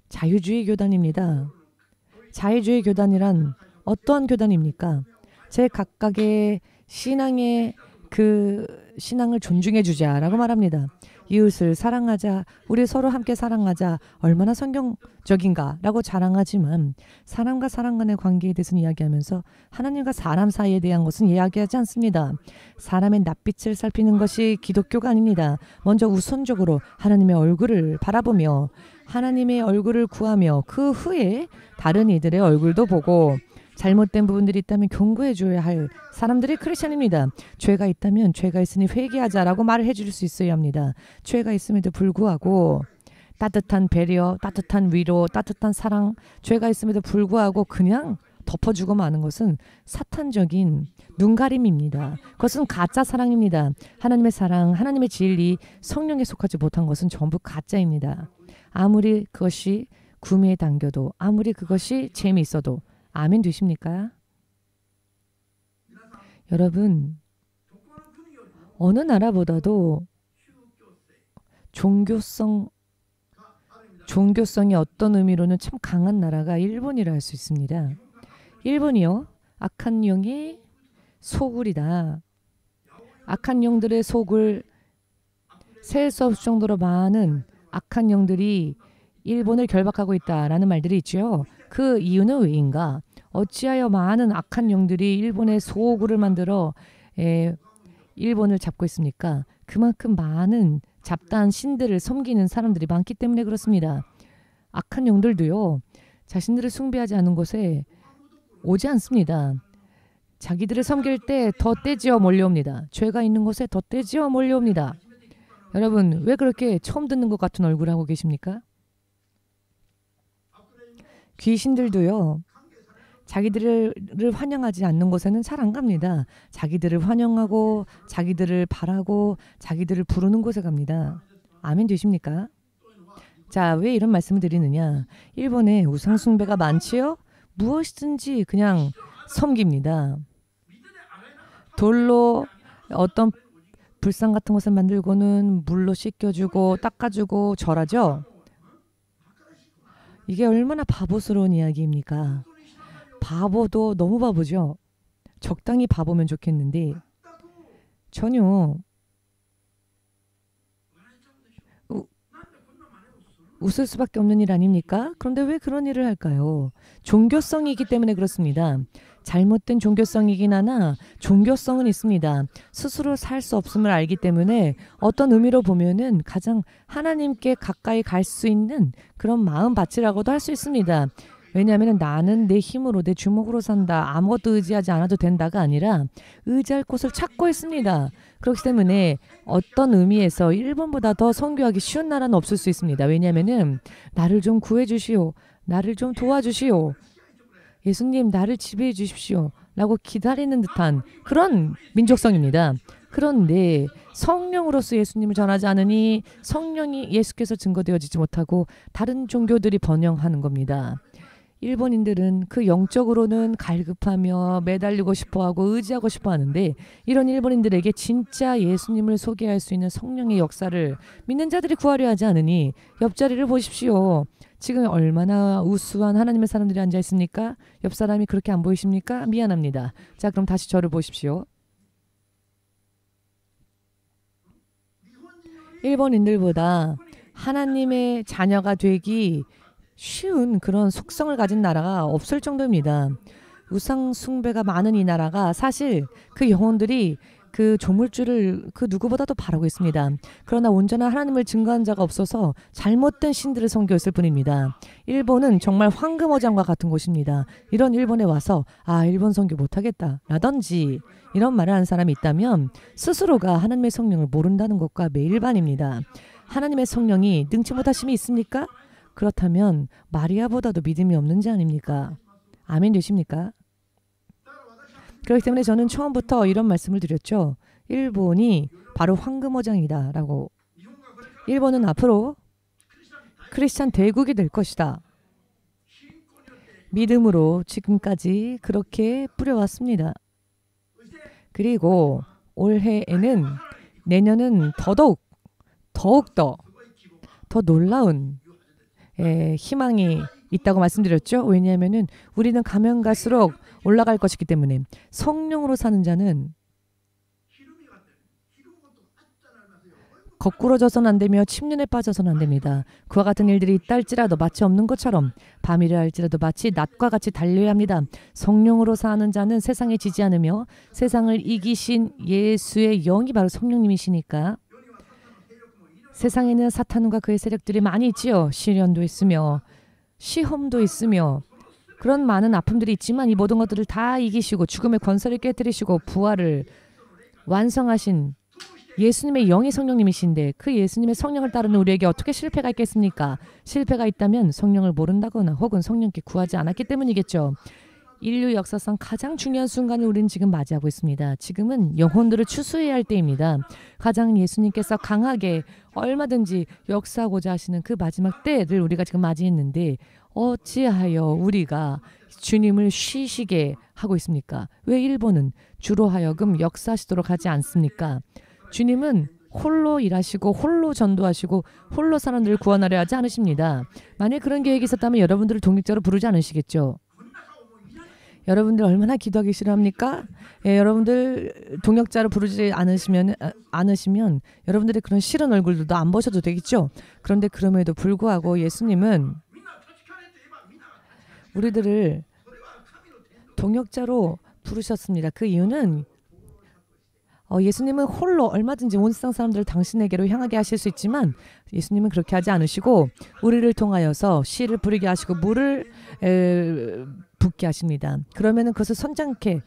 자유주의 교단입니다. 자유주의 교단이란 어떠한 교단입니까? 제 각각의 신앙의 그 신앙을 존중해 주자라고 말합니다. 이웃을 사랑하자, 우리 서로 함께 사랑하자, 얼마나 성경적인가라고 자랑하지만 사람과 사람 간의 관계에 대해서는 이야기하면서 하나님과 사람 사이에 대한 것은 이야기하지 않습니다. 사람의 낯빛을 살피는 것이 기독교가 아닙니다. 먼저 우선적으로 하나님의 얼굴을 바라보며 하나님의 얼굴을 구하며 그 후에 다른 이들의 얼굴도 보고 잘못된 부분들이 있다면 경고해 줘야 할 사람들이 크리스천입니다. 죄가 있다면 죄가 있으니 회개하자라고 말을 해줄 수 있어야 합니다. 죄가 있음에도 불구하고 따뜻한 배려, 따뜻한 위로, 따뜻한 사랑, 죄가 있음에도 불구하고 그냥 덮어주고 마는 것은 사탄적인 눈가림입니다. 그것은 가짜 사랑입니다. 하나님의 사랑, 하나님의 진리, 성령에 속하지 못한 것은 전부 가짜입니다. 아무리 그것이 구미에 당겨도, 아무리 그것이 재미있어도 아멘 되십니까? 여러분, 어느 나라보다도 종교성이 어떤 의미로는 참 강한 나라가 일본이라 할 수 있습니다. 일본이요, 악한 영의 소굴이다. 악한 영들의 소굴, 셀 수 없을 정도로 많은 악한 영들이 일본을 결박하고 있다라는 말들이 있죠. 그 이유는 왜인가? 어찌하여 많은 악한 영들이 일본의 소굴을 만들어 일본을 잡고 있습니까? 그만큼 많은 잡다한 신들을 섬기는 사람들이 많기 때문에 그렇습니다. 악한 영들도요, 자신들을 숭배하지 않은 곳에 오지 않습니다. 자기들을 섬길 때 더 떼지어 몰려옵니다. 죄가 있는 곳에 더 떼지어 몰려옵니다. 여러분, 왜 그렇게 처음 듣는 것 같은 얼굴 하고 계십니까? 귀신들도요, 자기들을 환영하지 않는 곳에는 잘 안 갑니다. 자기들을 환영하고 자기들을 바라고 자기들을 부르는 곳에 갑니다. 아멘 되십니까? 자, 왜 이런 말씀을 드리느냐? 일본에 우상숭배가 많지요? 무엇이든지 그냥 섬깁니다. 돌로 어떤 불상 같은 것을 만들고는 물로 씻겨주고 닦아주고 절하죠. 이게 얼마나 바보스러운 이야기입니까? 바보도 너무 바보죠. 적당히 바보면 좋겠는데 전혀 웃을 수밖에 없는 일 아닙니까? 그런데 왜 그런 일을 할까요? 종교성이 있기 때문에 그렇습니다. 잘못된 종교성이긴 하나 종교성은 있습니다. 스스로 살 수 없음을 알기 때문에 어떤 의미로 보면은 가장 하나님께 가까이 갈 수 있는 그런 마음밭이라고도 할 수 있습니다. 왜냐하면 나는 내 힘으로 내 주먹으로 산다. 아무것도 의지하지 않아도 된다가 아니라 의지할 곳을 찾고 있습니다. 그렇기 때문에 어떤 의미에서 일본보다 더 선교하기 쉬운 나라는 없을 수 있습니다. 왜냐하면 나를 좀 구해주시오. 나를 좀 도와주시오. 예수님 나를 지배해 주십시오. 라고 기다리는 듯한 그런 민족성입니다. 그런데 성령으로서 예수님을 전하지 않으니 성령이 예수께서 증거되어지지 못하고 다른 종교들이 번영하는 겁니다. 일본인들은 그 영적으로는 갈급하며 매달리고 싶어하고 의지하고 싶어하는데 이런 일본인들에게 진짜 예수님을 소개할 수 있는 성령의 역사를 믿는 자들이 구하려 하지 않으니 옆자리를 보십시오. 지금 얼마나 우수한 하나님의 사람들이 앉아 있습니까? 옆 사람이 그렇게 안 보이십니까? 미안합니다. 자, 그럼 다시 저를 보십시오. 일본인들보다 하나님의 자녀가 되기 쉬운 그런 속성을 가진 나라가 없을 정도입니다. 우상 숭배가 많은 이 나라가 사실 그 영혼들이 그 조물주를 그 누구보다도 바라고 있습니다. 그러나 온전한 하나님을 증거한 자가 없어서 잘못된 신들을 섬겼을 뿐입니다. 일본은 정말 황금어장과 같은 곳입니다. 이런 일본에 와서 일본 선교 못하겠다 라든지 이런 말을 하는 사람이 있다면 스스로가 하나님의 성령을 모른다는 것과 매일반입니다. 하나님의 성령이 능치 못하심이 있습니까? 그렇다면 마리아보다도 믿음이 없는 자 아닙니까? 아멘 되십니까? 그렇기 때문에 저는 처음부터 이런 말씀을 드렸죠. 일본이 바로 황금어장이다 라고. 일본은 앞으로 크리스찬 대국이 될 것이다. 믿음으로 지금까지 그렇게 뿌려왔습니다. 그리고 올해에는 내년은 더욱더 더 놀라운 희망이 있다고 말씀드렸죠. 왜냐하면 우리는 가면 갈수록 올라갈 것이기 때문에 성령으로 사는 자는 거꾸러져서는 안 되며 침륜에 빠져서는 안 됩니다. 그와 같은 일들이 있다 할지라도 마치 없는 것처럼 밤이라 할지라도 마치 낮과 같이 달려야 합니다. 성령으로 사는 자는 세상에 지지 않으며 세상을 이기신 예수의 영이 바로 성령님이시니까 세상에는 사탄과 그의 세력들이 많이 있지요. 시련도 있으며 시험도 있으며 그런 많은 아픔들이 있지만 이 모든 것들을 다 이기시고 죽음의 권세를 깨뜨리시고 부활을 완성하신 예수님의 영이 성령님이신데 그 예수님의 성령을 따르는 우리에게 어떻게 실패가 있겠습니까? 실패가 있다면 성령을 모른다거나 혹은 성령께 구하지 않았기 때문이겠죠. 인류 역사상 가장 중요한 순간을 우리는 지금 맞이하고 있습니다. 지금은 영혼들을 추수해야 할 때입니다. 가장 예수님께서 강하게 얼마든지 역사하고자 하시는 그 마지막 때를 우리가 지금 맞이했는데 어찌하여 우리가 주님을 쉬시게 하고 있습니까? 왜 일본은 주로 하여금 역사하시도록 하지 않습니까? 주님은 홀로 일하시고 홀로 전도하시고 홀로 사람들을 구원하려 하지 않으십니다. 만약 그런 계획이 있었다면 여러분들을 독립자로 부르지 않으시겠죠. 여러분들 얼마나 기도하기 싫어합니까? 여러분들 동역자로 부르지 않으시면 여러분들의 그런 싫은 얼굴들도 안 보셔도 되겠죠. 그런데 그럼에도 불구하고 예수님은 우리들을 동역자로 부르셨습니다. 그 이유는 예수님은 홀로 얼마든지 온 세상 사람들을 당신에게로 향하게 하실 수 있지만 예수님은 그렇게 하지 않으시고 우리를 통하여서 씨를 뿌리게 하시고 물을 붓게 하십니다. 그러면은 그것을 성장케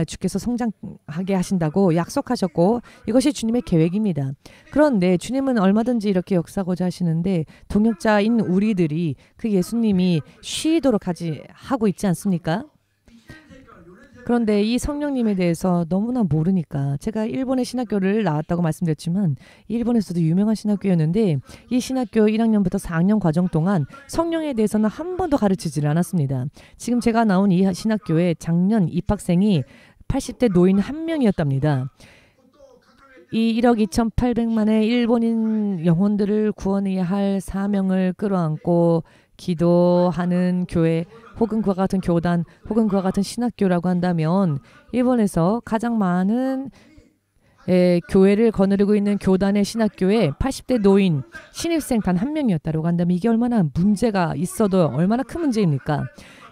주께서 성장하게 하신다고 약속하셨고 이것이 주님의 계획입니다. 그런데 주님은 얼마든지 이렇게 역사하고자 하시는데 동역자인 우리들이 그 예수님이 쉬도록 하고 있지 않습니까? 그런데 이 성령님에 대해서 너무나 모르니까 제가 일본의 신학교를 나왔다고 말씀드렸지만 일본에서도 유명한 신학교였는데 이 신학교 1학년부터 4학년 과정 동안 성령에 대해서는 한 번도 가르치지를 않았습니다. 지금 제가 나온 이 신학교에 작년 입학생이 80대 노인 한 명이었답니다. 이 1억 2,800만의 일본인 영혼들을 구원해야 할 사명을 끌어안고 기도하는 교회 혹은 그와 같은 교단 혹은 그와 같은 신학교라고 한다면 일본에서 가장 많은 교회를 거느리고 있는 교단의 신학교에 80대 노인 신입생 단 한 명이었다고 한다면 이게 얼마나 문제가 있어도 얼마나 큰 문제입니까?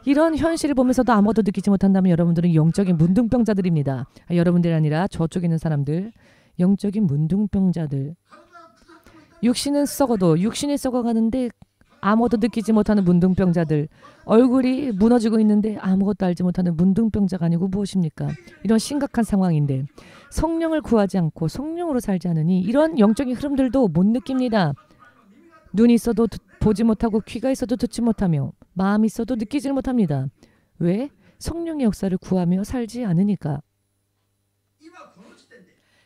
이런 현실을 보면서도 아무것도 느끼지 못한다면 여러분들은 영적인 문둥병자들입니다. 여러분들이 아니라 저쪽에 있는 사람들, 영적인 문둥병자들. 육신은 썩어도 육신이 썩어가는데 아무것도 느끼지 못하는 문둥병자들. 얼굴이 무너지고 있는데 아무것도 알지 못하는 문둥병자가 아니고 무엇입니까? 이런 심각한 상황인데 성령을 구하지 않고 성령으로 살지 않으니 이런 영적인 흐름들도 못 느낍니다. 눈이 있어도 보지 못하고 귀가 있어도 듣지 못하며 마음이 있어도 느끼지 못합니다. 왜? 성령의 역사를 구하며 살지 않으니까.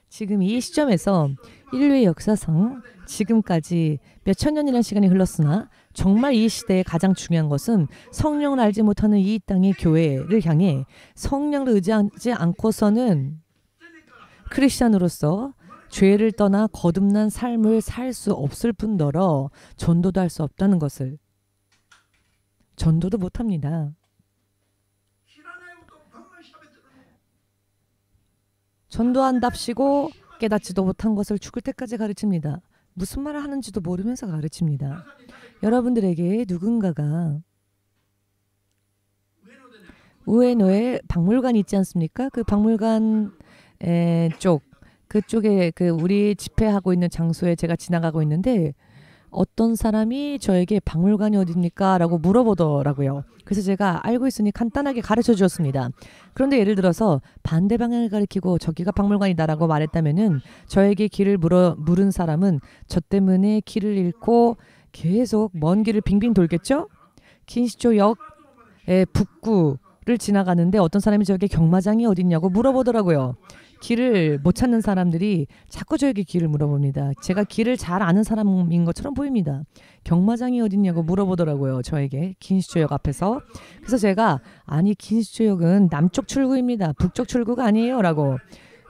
지금 이 시점에서 인류의 역사상 지금까지 몇천 년이라는 시간이 흘렀으나 정말 이 시대에 가장 중요한 것은 성령을 알지 못하는 이 땅의 교회를 향해 성령을 의지하지 않고서는 크리스찬으로서 죄를 떠나 거듭난 삶을 살 수 없을 뿐더러 전도도 할 수 없다는 것을 전도도 못합니다. 전도한답시고 깨닫지도 못한 것을 죽을 때까지 가르칩니다. 무슨 말을 하는지도 모르면서 가르칩니다. 여러분들에게 누군가가 우에노에 박물관이 있지 않습니까? 그 박물관 그쪽에 우리 집회하고 있는 장소에 제가 지나가고 있는데 어떤 사람이 저에게 박물관이 어디입니까? 라고 물어보더라고요. 그래서 제가 알고 있으니 간단하게 가르쳐 주었습니다. 그런데 예를 들어서 반대 방향을 가리키고 저기가 박물관이다라고 말했다면은 저에게 길을 물은 사람은 저 때문에 길을 잃고 계속 먼 길을 빙빙 돌겠죠? 긴시초역의 북구를 지나가는데 어떤 사람이 저에게 경마장이 어딨냐고 물어보더라고요. 길을 못 찾는 사람들이 자꾸 저에게 길을 물어봅니다. 제가 길을 잘 아는 사람인 것처럼 보입니다. 경마장이 어딨냐고 물어보더라고요. 저에게 긴시초역 앞에서. 그래서 제가 아니 긴시초역은 남쪽 출구입니다. 북쪽 출구가 아니에요 라고.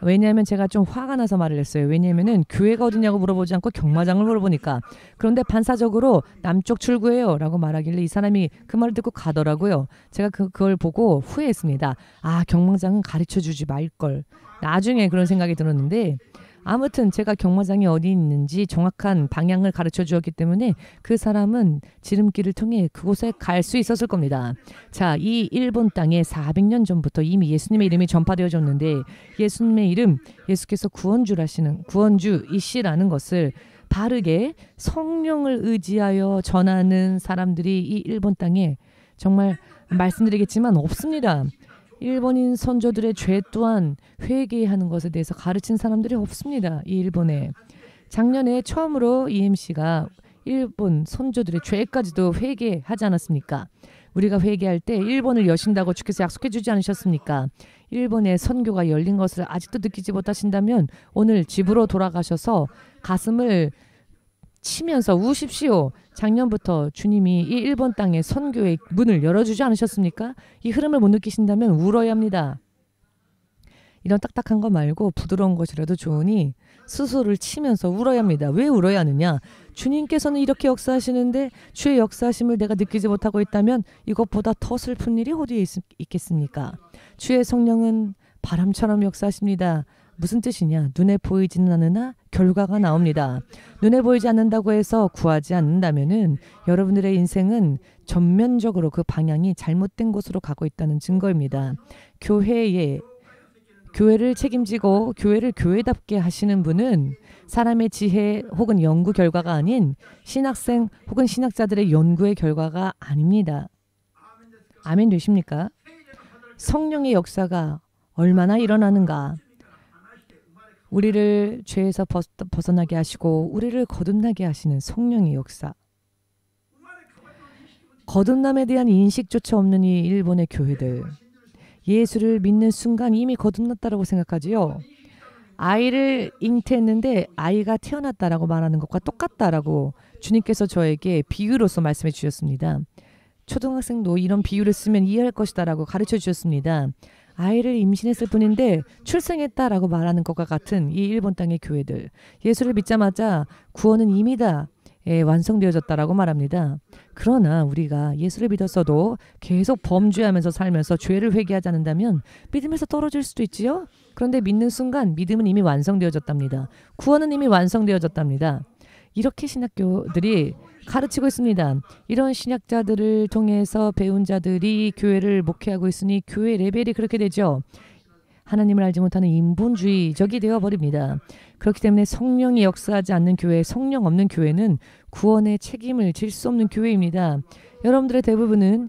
왜냐하면 제가 좀 화가 나서 말을 했어요. 왜냐하면은 교회가 어디냐고 물어보지 않고 경마장을 물어보니까. 그런데 반사적으로 남쪽 출구예요 라고 말하길래 이 사람이 그 말을 듣고 가더라고요. 제가 그걸 보고 후회했습니다. 아, 경마장은 가르쳐주지 말걸. 나중에 그런 생각이 들었는데 아무튼 제가 경마장이 어디 있는지 정확한 방향을 가르쳐 주었기 때문에 그 사람은 지름길을 통해 그곳에 갈 수 있었을 겁니다. 자, 이 일본 땅에 400년 전부터 이미 예수님의 이름이 전파되어졌는데 예수님의 이름, 예수께서 구원주이시라는 것을 바르게 성령을 의지하여 전하는 사람들이 이 일본 땅에 정말 말씀드리겠지만 없습니다. 일본인 선조들의 죄 또한 회개하는 것에 대해서 가르친 사람들이 없습니다. 이 일본에. 작년에 처음으로 EMC가 일본 선조들의 죄까지도 회개하지 않았습니까? 우리가 회개할 때 일본을 여신다고 주께서 약속해 주지 않으셨습니까? 일본의 선교가 열린 것을 아직도 느끼지 못하신다면 오늘 집으로 돌아가셔서 가슴을 치면서 우십시오. 작년부터 주님이 이 일본 땅에 선교의 문을 열어주지 않으셨습니까? 이 흐름을 못 느끼신다면 울어야 합니다. 이런 딱딱한 거 말고 부드러운 것이라도 좋으니 스스로를 치면서 울어야 합니다. 왜 울어야 하느냐? 주님께서는 이렇게 역사하시는데 주의 역사하심을 내가 느끼지 못하고 있다면 이것보다 더 슬픈 일이 어디에 있겠습니까? 주의 성령은 바람처럼 역사하십니다. 무슨 뜻이냐? 눈에 보이지는 않으나 결과가 나옵니다. 눈에 보이지 않는다고 해서 구하지 않는다면은 여러분들의 인생은 전면적으로 그 방향이 잘못된 곳으로 가고 있다는 증거입니다. 교회를 책임지고 교회를 교회답게 하시는 분은 사람의 지혜 혹은 연구 결과가 아닌 신학생 혹은 신학자들의 연구의 결과가 아닙니다. 아멘 되십니까? 성령의 역사가 얼마나 일어나는가? 우리를 죄에서 벗어나게 하시고 우리를 거듭나게 하시는 성령의 역사. 거듭남에 대한 인식조차 없는 이 일본의 교회들. 예수를 믿는 순간 이미 거듭났다라고 생각하지요. 아이를 잉태했는데 아이가 태어났다라고 말하는 것과 똑같다라고 주님께서 저에게 비유로서 말씀해 주셨습니다. 초등학생도 이런 비유를 쓰면 이해할 것이다라고 가르쳐 주셨습니다. 아이를 임신했을 뿐인데 출생했다라고 말하는 것과 같은 이 일본 땅의 교회들, 예수를 믿자마자 구원은 이미 다 완성되어졌다라고 말합니다. 그러나 우리가 예수를 믿었어도 계속 범죄하면서 살면서 죄를 회개하지 않는다면 믿음에서 떨어질 수도 있지요. 그런데 믿는 순간 믿음은 이미 완성되어졌답니다. 구원은 이미 완성되어졌답니다. 이렇게 신학교들이 가르치고 있습니다. 이런 신학자들을 통해서 배운 자들이 교회를 목회하고 있으니 교회 레벨이 그렇게 되죠. 하나님을 알지 못하는 인본주의적이 되어버립니다. 그렇기 때문에 성령이 역사하지 않는 교회, 성령 없는 교회는 구원의 책임을 질 수 없는 교회입니다. 여러분들의 대부분은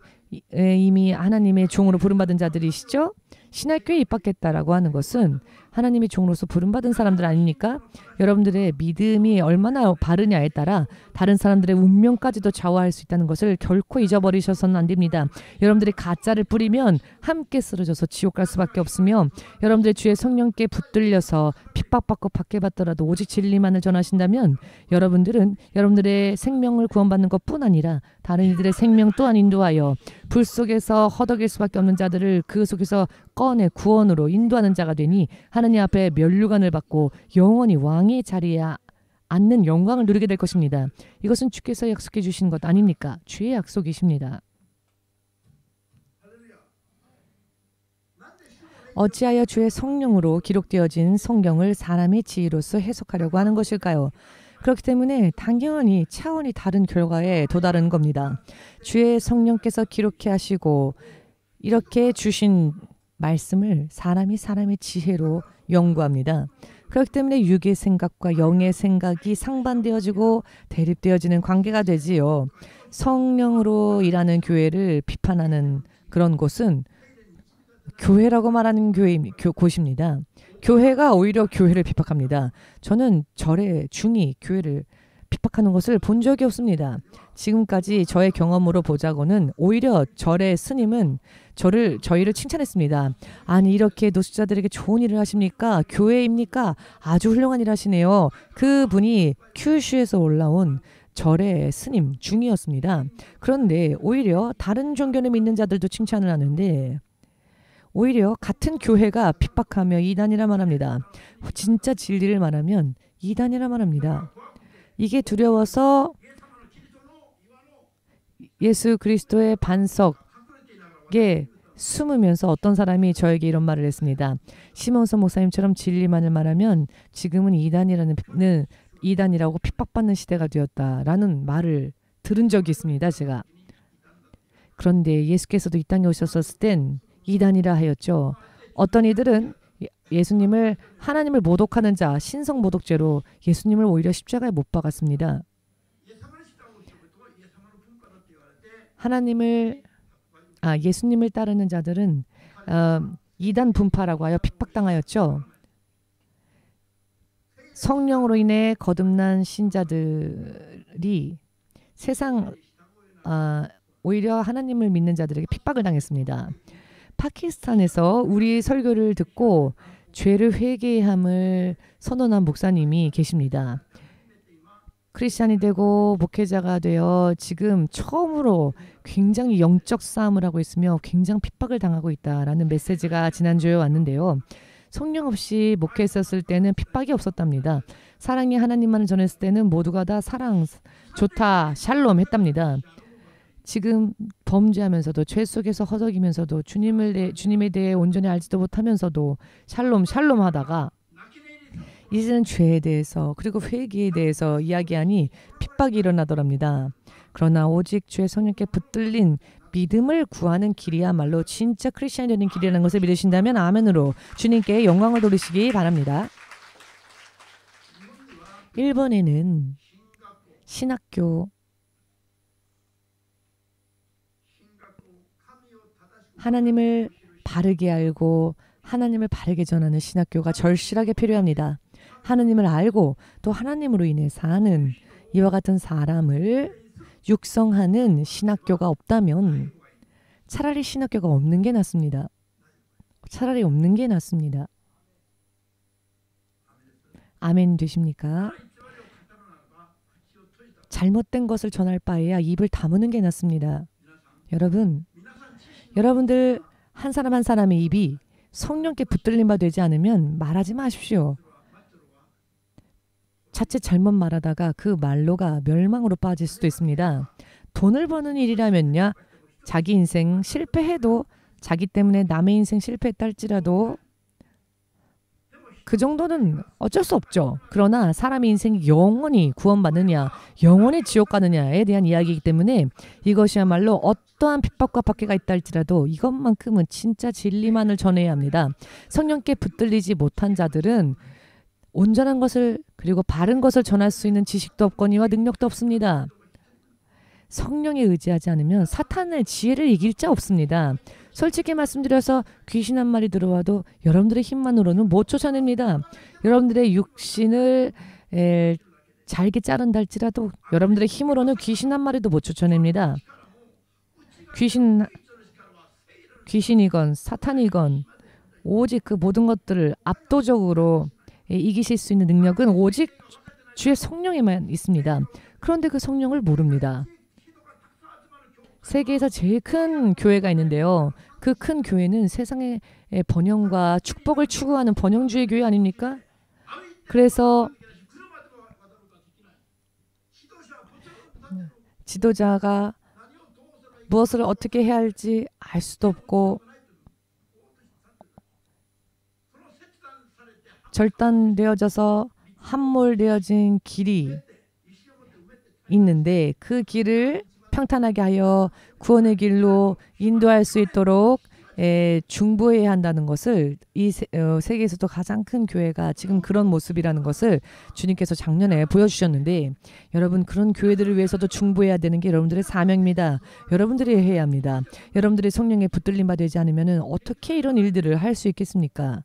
이미 하나님의 종으로 부름받은 자들이시죠? 신학교에 입학했다라고 하는 것은 하나님의 종으로서 부름받은 사람들 아닙니까? 여러분들의 믿음이 얼마나 바르냐에 따라 다른 사람들의 운명까지도 좌우할 수 있다는 것을 결코 잊어버리셔서는 안 됩니다. 여러분들이 가짜를 뿌리면 함께 쓰러져서 지옥 갈 수밖에 없으며 여러분들의 주의 성령께 붙들려서 핍박받고 박해받더라도 오직 진리만을 전하신다면 여러분들은 여러분들의 생명을 구원받는 것뿐 아니라 다른 이들의 생명 또한 인도하여 불 속에서 허덕일 수밖에 없는 자들을 그 속에서 꺼내 구원으로 인도하는 자가 되니 하나님 앞에 면류관을 받고 영원히 왕의 자리에 앉는 영광을 누리게 될 것입니다. 이것은 주께서 약속해 주신 것 아닙니까? 주의 약속이십니다. 어찌하여 주의 성령으로 기록되어진 성경을 사람의 지혜로서 해석하려고 하는 것일까요? 그렇기 때문에 당연히 차원이 다른 결과에 도달하는 겁니다. 주의 성령께서 기록해 하시고 이렇게 주신 말씀을 사람이 사람의 지혜로 연구합니다. 그렇기 때문에 육의 생각과 영의 생각이 상반되어지고 대립되어지는 관계가 되지요. 성령으로 일하는 교회를 비판하는 그런 곳은 교회라고 말하는 곳입니다. 교회가 오히려 교회를 비판합니다. 저는 절의 중이 교회를 비판하는 것을 본 적이 없습니다. 지금까지 저의 경험으로 보자고는 오히려 절의 스님은 저희를 칭찬했습니다. 아니 이렇게 노숙자들에게 좋은 일을 하십니까? 교회입니까? 아주 훌륭한 일 하시네요. 그분이 큐슈에서 올라온 절의 스님 중이었습니다. 그런데 오히려 다른 종교를 믿는 자들도 칭찬을 하는데 오히려 같은 교회가 핍박하며 이단이라 말합니다. 진짜 진리를 말하면 이단이라 말합니다. 이게 두려워서 예수 그리스도의 반석에 숨으면서 어떤 사람이 저에게 이런 말을 했습니다. 시몬서 목사님처럼 진리만을 말하면 지금은 이단이라고 핍박받는 시대가 되었다라는 말을 들은 적이 있습니다. 제가. 그런데 예수께서도 이 땅에 오셨을 땐 이단이라 하였죠. 어떤 이들은 예수님을 하나님을 모독하는 자, 신성 모독죄로 예수님을 오히려 십자가에 못 박았습니다. 예수님을 따르는 자들은 이단 분파라고 하여 핍박당하였죠. 성령으로 인해 거듭난 신자들이 오히려 하나님을 믿는 자들에게 핍박을 당했습니다. 파키스탄에서 우리 설교를 듣고 죄를 회개함을 선언한 목사님이 계십니다. 크리스찬이 되고 목회자가 되어 지금 처음으로 굉장히 영적 싸움을 하고 있으며 굉장히 핍박을 당하고 있다라는 메시지가 지난주에 왔는데요. 성령 없이 목회했었을 때는 핍박이 없었답니다. 사랑이 하나님만을 전했을 때는 모두가 다 사랑, 좋다, 샬롬 했답니다. 지금 범죄하면서도 죄 속에서 허덕이면서도 주님에 대해 온전히 알지도 못하면서도 샬롬 하다가 이제는 죄에 대해서 그리고 회개에 대해서 이야기하니 핍박이 일어나더랍니다. 그러나 오직 주의 성령께 붙들린 믿음을 구하는 길이야말로 진짜 크리스천이 되는 길이라는 것을 믿으신다면 아멘으로 주님께 영광을 돌리시기 바랍니다. 일본에는 신학교 하나님을 바르게 알고 하나님을 바르게 전하는 신학교가 절실하게 필요합니다. 하나님을 알고 또 하나님으로 인해 사는 이와 같은 사람을 육성하는 신학교가 없다면 차라리 신학교가 없는 게 낫습니다. 차라리 없는 게 낫습니다. 아멘 되십니까? 잘못된 것을 전할 바에야 입을 다무는 게 낫습니다. 여러분, 여러분들 한 사람 한 사람의 입이 성령께 붙들림 바 되지 않으면 말하지 마십시오. 자칫 잘못 말하다가 그 말로가 멸망으로 빠질 수도 있습니다. 돈을 버는 일이라면야 자기 인생 실패해도 자기 때문에 남의 인생 실패했다 할지라도 그 정도는 어쩔 수 없죠. 그러나 사람의 인생이 영원히 구원받느냐 영원히 지옥 가느냐에 대한 이야기이기 때문에 이것이야말로 어떠한 핍박과 박해가 있다 할지라도 이것만큼은 진짜 진리만을 전해야 합니다. 성령께 붙들리지 못한 자들은 온전한 것을 그리고 바른 것을 전할 수 있는 지식도 없거니와 능력도 없습니다. 성령에 의지하지 않으면 사탄의 지혜를 이길 자 없습니다. 솔직히 말씀드려서 귀신 한 마리 들어와도 여러분들의 힘만으로는 못 쫓아냅니다. 여러분들의 육신을 잘게 자른다 할지라도 여러분들의 힘으로는 귀신 한 마리도 못 쫓아냅니다. 귀신이건 사탄이건 오직 그 모든 것들을 압도적으로 이기실 수 있는 능력은 오직 주의 성령에만 있습니다. 그런데 그 성령을 모릅니다. 세계에서 제일 큰 교회가 있는데요. 그 큰 교회는 세상의 번영과 축복을 추구하는 번영주의 교회 아닙니까? 그래서 지도자가 무엇을 어떻게 해야 할지 알 수도 없고 절단되어져서 함몰되어진 길이 있는데 그 길을 평탄하게 하여 구원의 길로 인도할 수 있도록 중보해야 한다는 것을 이 세계에서도 가장 큰 교회가 지금 그런 모습이라는 것을 주님께서 작년에 보여주셨는데 여러분 그런 교회들을 위해서도 중보해야 되는 게 여러분들의 사명입니다. 여러분들이 해야 합니다. 여러분들이 성령에 붙들림 바 되지 않으면 어떻게 이런 일들을 할 수 있겠습니까?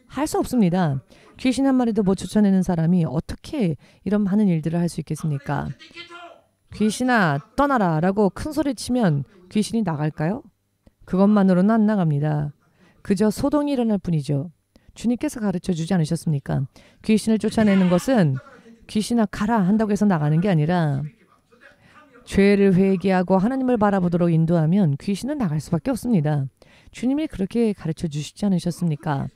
할 수 없습니다. 귀신 한 마리도 못 쫓아내는 사람이 어떻게 이런 많은 일들을 할 수 있겠습니까? 귀신아 떠나라 라고 큰 소리 치면 귀신이 나갈까요? 그것만으로는 안 나갑니다. 그저 소동이 일어날 뿐이죠. 주님께서 가르쳐 주지 않으셨습니까? 귀신을 쫓아내는 것은 귀신아 가라 한다고 해서 나가는 게 아니라 죄를 회개하고 하나님을 바라보도록 인도하면 귀신은 나갈 수밖에 없습니다. 주님이 그렇게 가르쳐 주시지 않으셨습니까?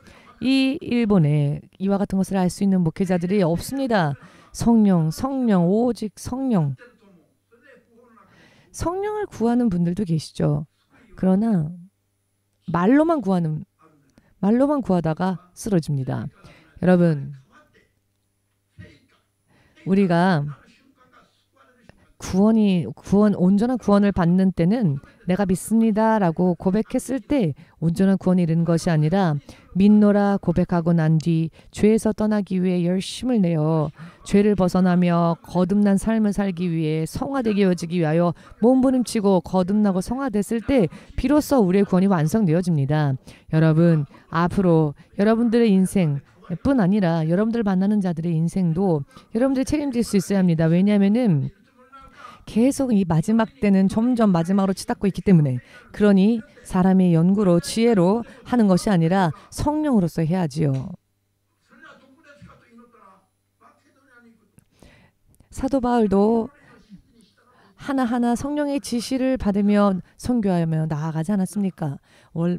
이 일본에 이와 같은 것을 알 수 있는 목회자들이 없습니다. 성령, 오직 성령. 성령을 구하는 분들도 계시죠. 그러나 말로만 구하다가 쓰러집니다. 여러분, 우리가 온전한 구원을 받는 때는 내가 믿습니다라고 고백했을 때 온전한 구원이 이르는 것이 아니라 믿노라 고백하고 난 뒤 죄에서 떠나기 위해 열심을 내어 죄를 벗어나며 거듭난 삶을 살기 위해 성화되게 여지기 위하여 몸부림치고 거듭나고 성화됐을 때 비로소 우리의 구원이 완성되어집니다. 여러분, 앞으로 여러분들의 인생 뿐 아니라 여러분들 만나는 자들의 인생도 여러분들이 책임질 수 있어야 합니다. 왜냐하면은 계속 이 마지막 때는 점점 마지막으로 치닫고 있기 때문에 그러니 사람의 연구로 지혜로 하는 것이 아니라 성령으로서 해야지요. 사도 바울도 하나하나 성령의 지시를 받으며 선교하며 나아가지 않았습니까?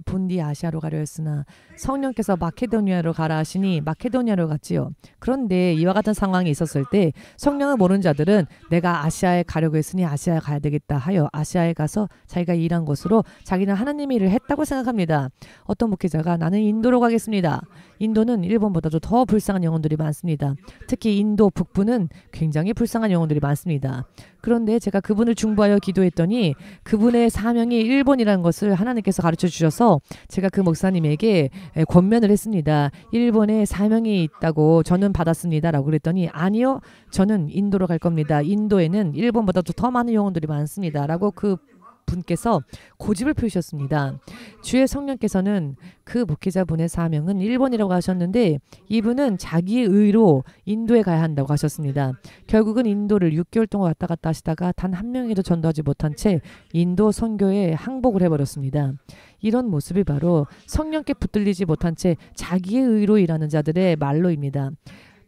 본디 아시아로 가려 했으나 성령께서 마케도니아로 가라 하시니 마케도니아로 갔지요. 그런데 이와 같은 상황이 있었을 때 성령을 모르는 자들은 내가 아시아에 가려고 했으니 아시아에 가야 되겠다 하여 아시아에 가서 자기가 일한 것으로 자기는 하나님의 일을 했다고 생각합니다. 어떤 목회자가 나는 인도로 가겠습니다. 인도는 일본보다도 더 불쌍한 영혼들이 많습니다. 특히 인도 북부는 굉장히 불쌍한 영혼들이 많습니다. 그런데 제가 그분을 중보하여 기도했더니 그분의 사명이 일본이라는 것을 하나님께서 가르쳐 주셔서 제가 그 목사님에게 권면을 했습니다. 일본에 사명이 있다고 저는 받았습니다 라고 그랬더니 아니요, 저는 인도로 갈 겁니다. 인도에는 일본보다도 더 많은 영혼들이 많습니다 라고 그 분께서 고집을 펴셨습니다. 주의 성령께서는 그 목회자분의 사명은 일본이라고 하셨는데 이분은 자기의 의로 인도에 가야 한다고 하셨습니다. 결국은 인도를 6개월 동안 왔다 갔다 하시다가 단 한 명에도 전도하지 못한 채 인도 선교에 항복을 해버렸습니다. 이런 모습이 바로 성령께 붙들리지 못한 채 자기의 의로 일하는 자들의 말로입니다.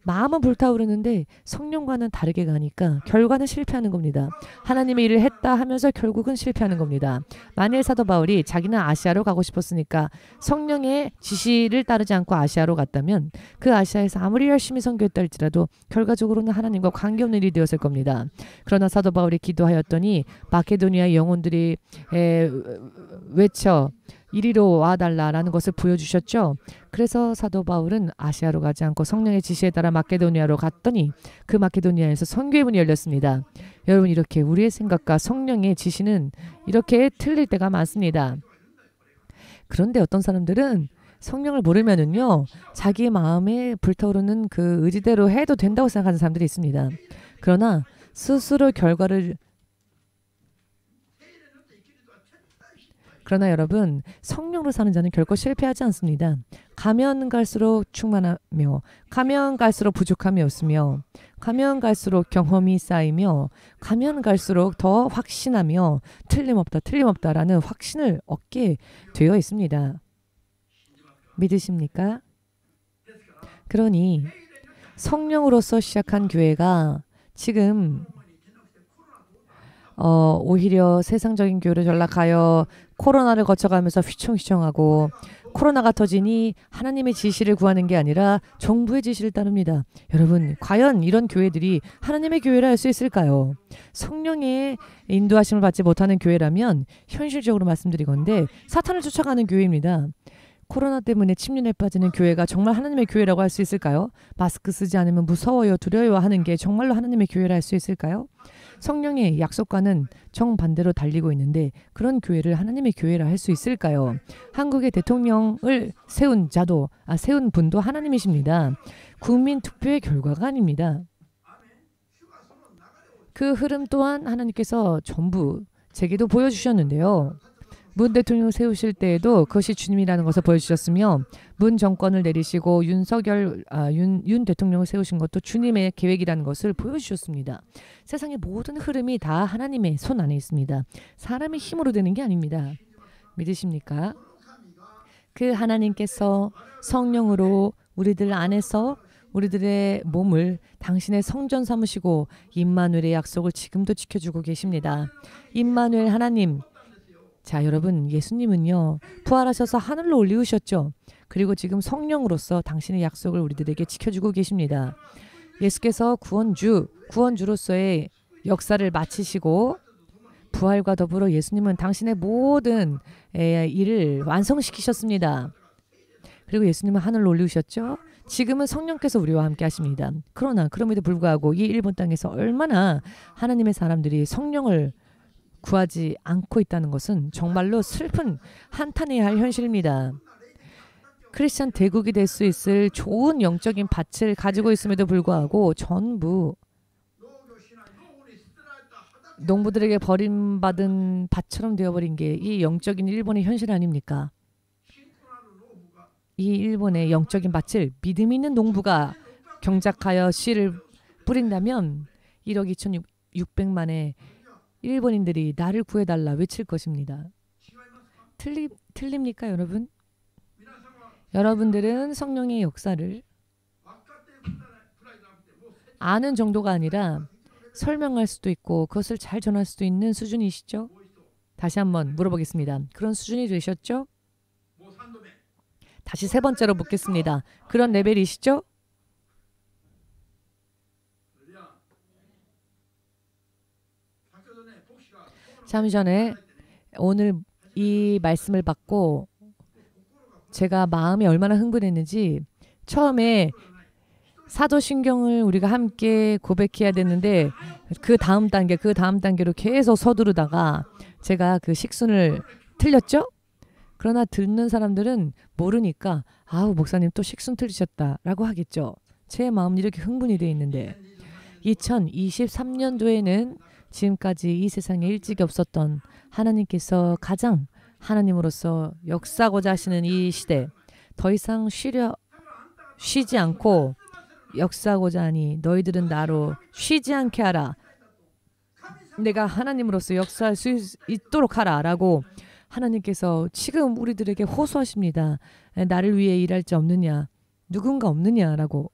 마음은 불타오르는데 성령과는 다르게 가니까 결과는 실패하는 겁니다. 하나님의 일을 했다 하면서 결국은 실패하는 겁니다. 만일 사도 바울이 자기는 아시아로 가고 싶었으니까 성령의 지시를 따르지 않고 아시아로 갔다면 그 아시아에서 아무리 열심히 선교했다 할지라도 결과적으로는 하나님과 관계없는 일이 되었을 겁니다. 그러나 사도 바울이 기도하였더니 마케도니아 영혼들이 외쳐 이리로 와달라라는 것을 보여주셨죠. 그래서 사도 바울은 아시아로 가지 않고 성령의 지시에 따라 마케도니아로 갔더니 그 마케도니아에서 선교의 문이 열렸습니다. 여러분, 이렇게 우리의 생각과 성령의 지시는 이렇게 틀릴 때가 많습니다. 그런데 어떤 사람들은 성령을 모르면은요, 자기의 마음에 불타오르는 그 의지대로 해도 된다고 생각하는 사람들이 있습니다. 그러나 스스로 그러나 여러분, 성령으로 사는 자는 결코 실패하지 않습니다. 가면 갈수록 충만하며, 가면 갈수록 부족함이 없으며, 가면 갈수록 경험이 쌓이며, 가면 갈수록 더 확신하며 틀림없다라는 확신을 얻게 되어 있습니다. 믿으십니까? 그러니 성령으로서 시작한 교회가 지금 오히려 세상적인 교회로 전락하여 코로나를 거쳐가면서 휘청휘청하고, 코로나가 터지니 하나님의 지시를 구하는 게 아니라 정부의 지시를 따릅니다. 여러분, 과연 이런 교회들이 하나님의 교회라 할 수 있을까요? 성령의 인도하심을 받지 못하는 교회라면 현실적으로 말씀드리건대 사탄을 쫓아가는 교회입니다. 코로나 때문에 침륜에 빠지는 교회가 정말 하나님의 교회라고 할 수 있을까요? 마스크 쓰지 않으면 무서워요, 두려워요 하는 게 정말로 하나님의 교회라 할 수 있을까요? 성령의 약속과는 정반대로 달리고 있는데 그런 교회를 하나님의 교회라 할 수 있을까요? 한국의 대통령을 세운 분도 하나님이십니다. 국민 투표의 결과가 아닙니다. 그 흐름 또한 하나님께서 전부 제게도 보여주셨는데요. 문 대통령 세우실 때에도 그것이 주님이라는 것을 보여주셨으며, 문 정권을 내리시고 윤 대통령을 세우신 것도 주님의 계획이라는 것을 보여주셨습니다. 세상의 모든 흐름이 다 하나님의 손 안에 있습니다. 사람의 힘으로 되는 게 아닙니다. 믿으십니까? 그 하나님께서 성령으로 우리들 안에서 우리들의 몸을 당신의 성전 삼으시고 임마누엘의 약속을 지금도 지켜주고 계십니다. 임마누엘 하나님. 자, 여러분, 예수님은요, 부활하셔서 하늘로 올리우셨죠. 그리고 지금 성령으로서 당신의 약속을 우리들에게 지켜주고 계십니다. 예수께서 구원주로서의 역사를 마치시고 부활과 더불어 예수님은 당신의 모든 일을 완성시키셨습니다. 그리고 예수님은 하늘로 올리우셨죠. 지금은 성령께서 우리와 함께 하십니다. 그러나 그럼에도 불구하고 이 일본 땅에서 얼마나 하나님의 사람들이 성령을 구하지 않고 있다는 것은 정말로 슬픈 한탄해야 할 현실입니다. 크리스천 대국이 될 수 있을 좋은 영적인 밭을 가지고 있음에도 불구하고 전부 농부들에게 버림받은 밭처럼 되어버린 게 이 영적인 일본의 현실 아닙니까? 이 일본의 영적인 밭을 믿음 있는 농부가 경작하여 씨를 뿌린다면 1억 2,600만의 일본인들이 나를 구해달라 외칠 것입니다. 틀립니까, 여러분? 여러분들은 성령의 역사를 아는 정도가 아니라 설명할 수도 있고 그것을 잘 전할 수도 있는 수준이시죠? 다시 한번 물어보겠습니다. 그런 수준이 되셨죠? 다시 세 번째로 묻겠습니다. 그런 레벨이시죠? 잠시 전에 오늘 이 말씀을 받고 제가 마음이 얼마나 흥분했는지, 처음에 사도신경을 우리가 함께 고백해야 되는데 그 다음 단계로 계속 서두르다가 제가 그 식순을 틀렸죠? 그러나 듣는 사람들은 모르니까 아우, 목사님 또 식순 틀리셨다라고 하겠죠. 제 마음은 이렇게 흥분이 되어 있는데 2023년도에는 지금까지 이 세상에 일찍이 없었던 하나님께서 가장 하나님으로서 역사하고자 하시는 이 시대, 더 이상 쉬지 않고 역사하고자 하니 너희들은 나로 쉬지 않게 하라. 내가 하나님으로서 역사할 수 있도록 하라 라고 하나님께서 지금 우리들에게 호소하십니다. 나를 위해 일할 자 없느냐? 누군가 없느냐라고.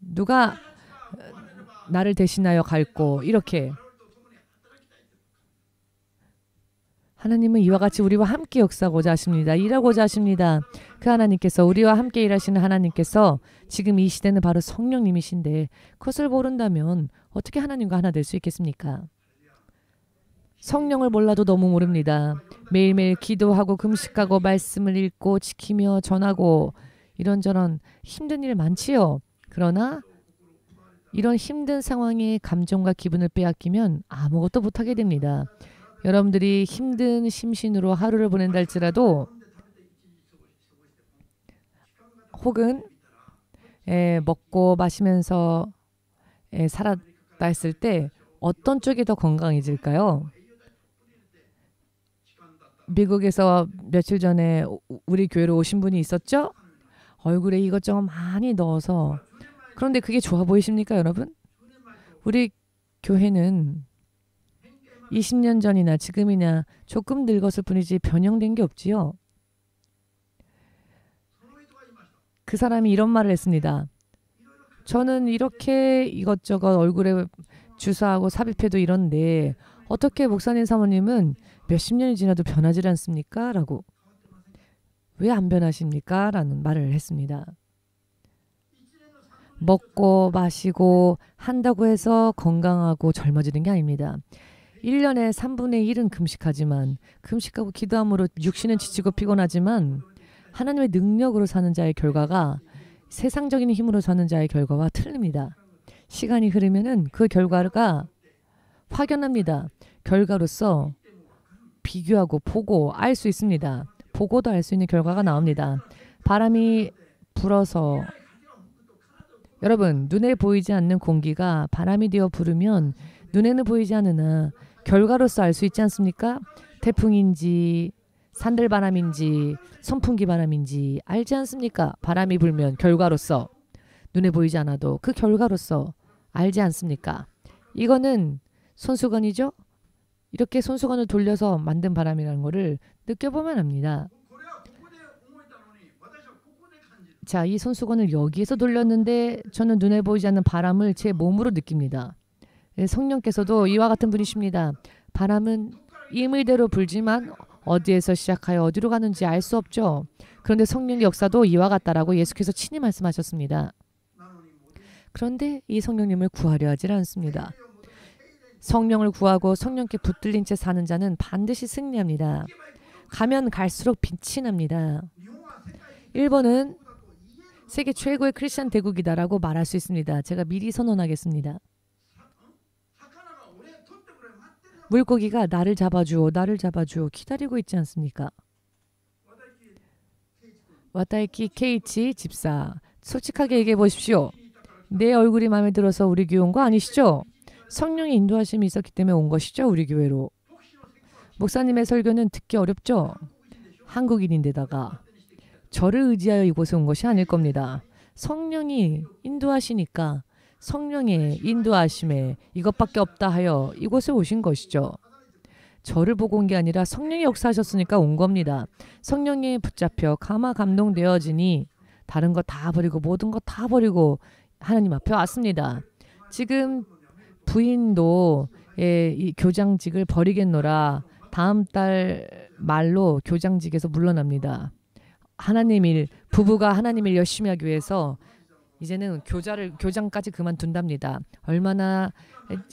누가 나를 대신하여 갈고 이렇게. 하나님은 이와 같이 우리와 함께 역사하고자 하십니다. 일하고자 하십니다. 그 하나님께서 우리와 함께 일하시는 하나님께서 지금 이 시대는 바로 성령님이신데 그것을 모른다면 어떻게 하나님과 하나 될 수 있겠습니까? 성령을 몰라도 너무 모릅니다. 매일매일 기도하고 금식하고 말씀을 읽고 지키며 전하고 이런저런 힘든 일 많지요. 그러나 이런 힘든 상황에 감정과 기분을 빼앗기면 아무것도 못하게 됩니다. 여러분들이 힘든 심신으로 하루를 보낸다 할지라도 혹은 먹고 마시면서 살았다 했을 때 어떤 쪽이 더 건강해질까요? 미국에서 며칠 전에 우리 교회로 오신 분이 있었죠? 얼굴에 이것저것 많이 넣어서. 그런데 그게 좋아 보이십니까, 여러분? 우리 교회는 20년 전이나 지금이나 조금 늙었을 뿐이지 변형된 게 없지요. 그 사람이 이런 말을 했습니다. 저는 이렇게 이것저것 얼굴에 주사하고 삽입해도 이런데 어떻게 목사님 사모님은 몇십 년이 지나도 변하지 않습니까? 라고. 왜 안 변하십니까? 라는 말을 했습니다. 먹고 마시고 한다고 해서 건강하고 젊어지는 게 아닙니다. 1년에 3분의 1은 금식하지만 금식하고 기도함으로 육신은 지치고 피곤하지만 하나님의 능력으로 사는 자의 결과가 세상적인 힘으로 사는 자의 결과와 틀립니다. 시간이 흐르면은 그 결과가 확연합니다. 결과로서 비교하고 보고 알 수 있습니다. 보고도 알 수 있는 결과가 나옵니다. 바람이 불어서 여러분 눈에 보이지 않는 공기가 바람이 되어 부르면 눈에는 보이지 않으나 결과로서 알 수 있지 않습니까? 태풍인지 산들바람인지 선풍기 바람인지 알지 않습니까? 바람이 불면 결과로서 눈에 보이지 않아도 그 결과로서 알지 않습니까? 이거는 손수건이죠? 이렇게 손수건을 돌려서 만든 바람이라는 것을 느껴보면 압니다. 자, 이 손수건을 여기에서 돌렸는데 저는 눈에 보이지 않는 바람을 제 몸으로 느낍니다. 성령께서도 이와 같은 분이십니다. 바람은 임의대로 불지만 어디에서 시작하여 어디로 가는지 알 수 없죠. 그런데 성령의 역사도 이와 같다라고 예수께서 친히 말씀하셨습니다. 그런데 이 성령님을 구하려 하질 않습니다. 성령을 구하고 성령께 붙들린 채 사는 자는 반드시 승리합니다. 가면 갈수록 빛이 납니다. 일본은 세계 최고의 크리스찬 대국이다라고 말할 수 있습니다. 제가 미리 선언하겠습니다. 물고기가 나를 잡아주오, 나를 잡아주오 기다리고 있지 않습니까? 와타이키 케이치 집사, 솔직하게 얘기해 보십시오. 내 얼굴이 마음에 들어서 우리 교회 온 거 아니시죠? 성령의 인도하심이 있었기 때문에 온 것이죠, 우리 교회로. 목사님의 설교는 듣기 어렵죠? 한국인인데다가 저를 의지하여 이곳에 온 것이 아닐 겁니다. 성령이 인도하시니까 성령의 인도하심에 이것밖에 없다 하여 이곳에 오신 것이죠. 저를 보고 온 게 아니라 성령이 역사하셨으니까 온 겁니다. 성령에 붙잡혀 감화 감동되어지니 다른 거 다 버리고 모든 거 다 버리고 하나님 앞에 왔습니다. 지금 부인도 이 교장직을 버리겠노라 다음 달 말로 교장직에서 물러납니다. 하나님 일, 부부가 하나님 일 열심히 하기 위해서 이제는 교장까지 그만둔답니다. 얼마나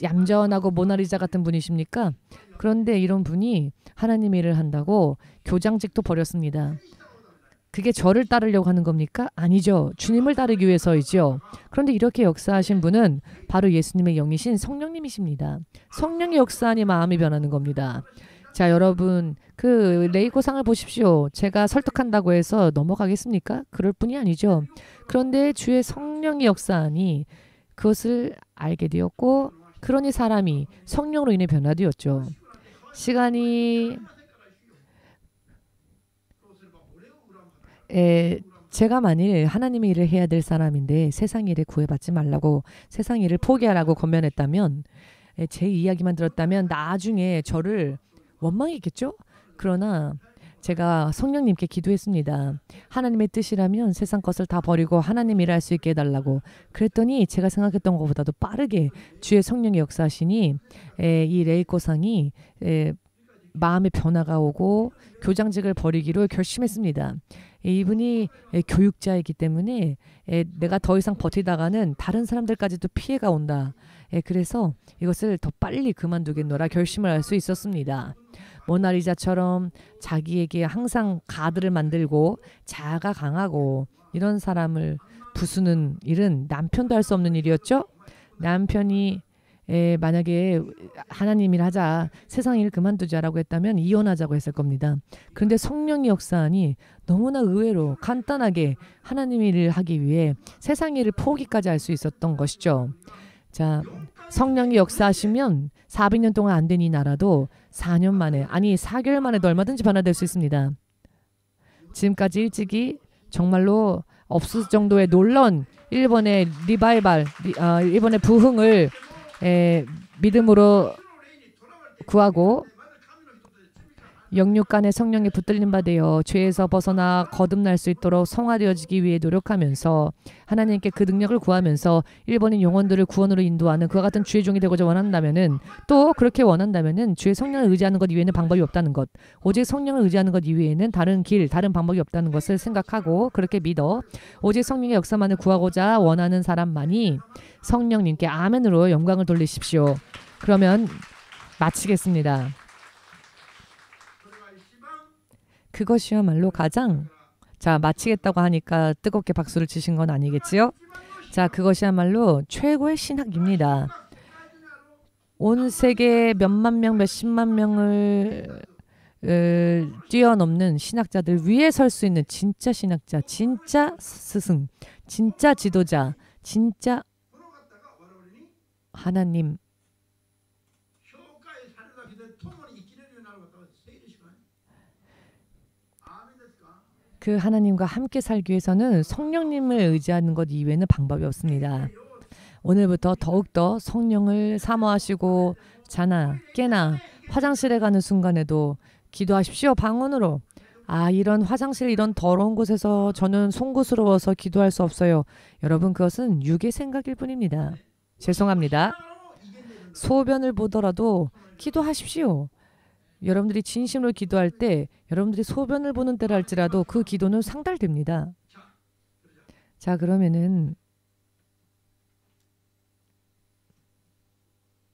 얌전하고 모나리자 같은 분이십니까? 그런데 이런 분이 하나님 일을 한다고 교장직도 버렸습니다. 그게 저를 따르려고 하는 겁니까? 아니죠. 주님을 따르기 위해서이죠. 그런데 이렇게 역사하신 분은 바로 예수님의 영이신 성령님이십니다. 성령의 역사하니 마음이 변하는 겁니다. 자, 여러분 그 레이코상을 보십시오. 제가 설득한다고 해서 넘어가겠습니까? 그럴 뿐이 아니죠. 그런데 주의 성령이 역사하니 그것을 알게 되었고 그러니 사람이 성령으로 인해 변화되었죠. 시간이 제가 만일 하나님의 일을 해야 될 사람인데 세상 일에 구애받지 말라고 세상 일을 포기하라고 권면했다면 제 이야기만 들었다면 나중에 저를 원망했겠죠? 그러나 제가 성령님께 기도했습니다. 하나님의 뜻이라면 세상 것을 다 버리고 하나님 일할 수 있게 해달라고. 그랬더니 제가 생각했던 것보다도 빠르게 주의 성령이 역사하시니 이 레이코상이 마음의 변화가 오고 교장직을 버리기로 결심했습니다. 이분이 교육자이기 때문에 내가 더 이상 버티다가는 다른 사람들까지도 피해가 온다. 그래서 이것을 더 빨리 그만두겠노라 결심을 할 수 있었습니다. 모나리자처럼 자기에게 항상 가드를 만들고 자아가 강하고 이런 사람을 부수는 일은 남편도 할 수 없는 일이었죠. 남편이 만약에 하나님 일 하자, 세상 일 그만두자라고 했다면 이혼하자고 했을 겁니다. 그런데 성령이 역사하니 너무나 의외로 간단하게 하나님 일을 하기 위해 세상 일을 포기까지 할 수 있었던 것이죠. 자, 성령이 역사하시면 400년 동안 안 된 이 나라도 4년 만에, 아니 4개월 만에도 얼마든지 변화될 수 있습니다. 지금까지 일찍이 정말로 없을 정도의 놀라운 일본의 리바이벌, 일본의 부흥을 믿음으로 구하고 영육간의 성령에 붙들림 받으여 죄에서 벗어나 거듭날 수 있도록 성화되어지기 위해 노력하면서 하나님께 그 능력을 구하면서 일본인 영혼들을 구원으로 인도하는 그와 같은 주의 종이 되고자 원한다면은, 또 그렇게 원한다면은 주의 성령을 의지하는 것 이외에는 방법이 없다는 것, 오직 성령을 의지하는 것 이외에는 다른 길, 다른 방법이 없다는 것을 생각하고 그렇게 믿어 오직 성령의 역사만을 구하고자 원하는 사람만이 성령님께 아멘으로 영광을 돌리십시오. 그러면 마치겠습니다. 그것이야말로 가장, 자, 마치겠다고 하니까 뜨겁게 박수를 치신 건 아니겠지요? 자, 그것이야말로 최고의 신학입니다. 온 세계 몇만 명, 몇십만 명을 뛰어넘는 신학자들 위에 설 수 있는 진짜 신학자, 진짜 스승, 진짜 지도자, 진짜 하나님, 그 하나님과 함께 살기 위해서는 성령님을 의지하는 것 이외에는 방법이 없습니다. 오늘부터 더욱더 성령을 사모하시고 자나 깨나 화장실에 가는 순간에도 기도하십시오. 방언으로. 이런 화장실, 이런 더러운 곳에서 저는 송구스러워서 기도할 수 없어요. 여러분, 그것은 육의 생각일 뿐입니다. 죄송합니다. 소변을 보더라도 기도하십시오. 여러분들이 진심으로 기도할 때 여러분들이 소변을 보는 때라 할지라도 그 기도는 상달됩니다. 자, 그러면은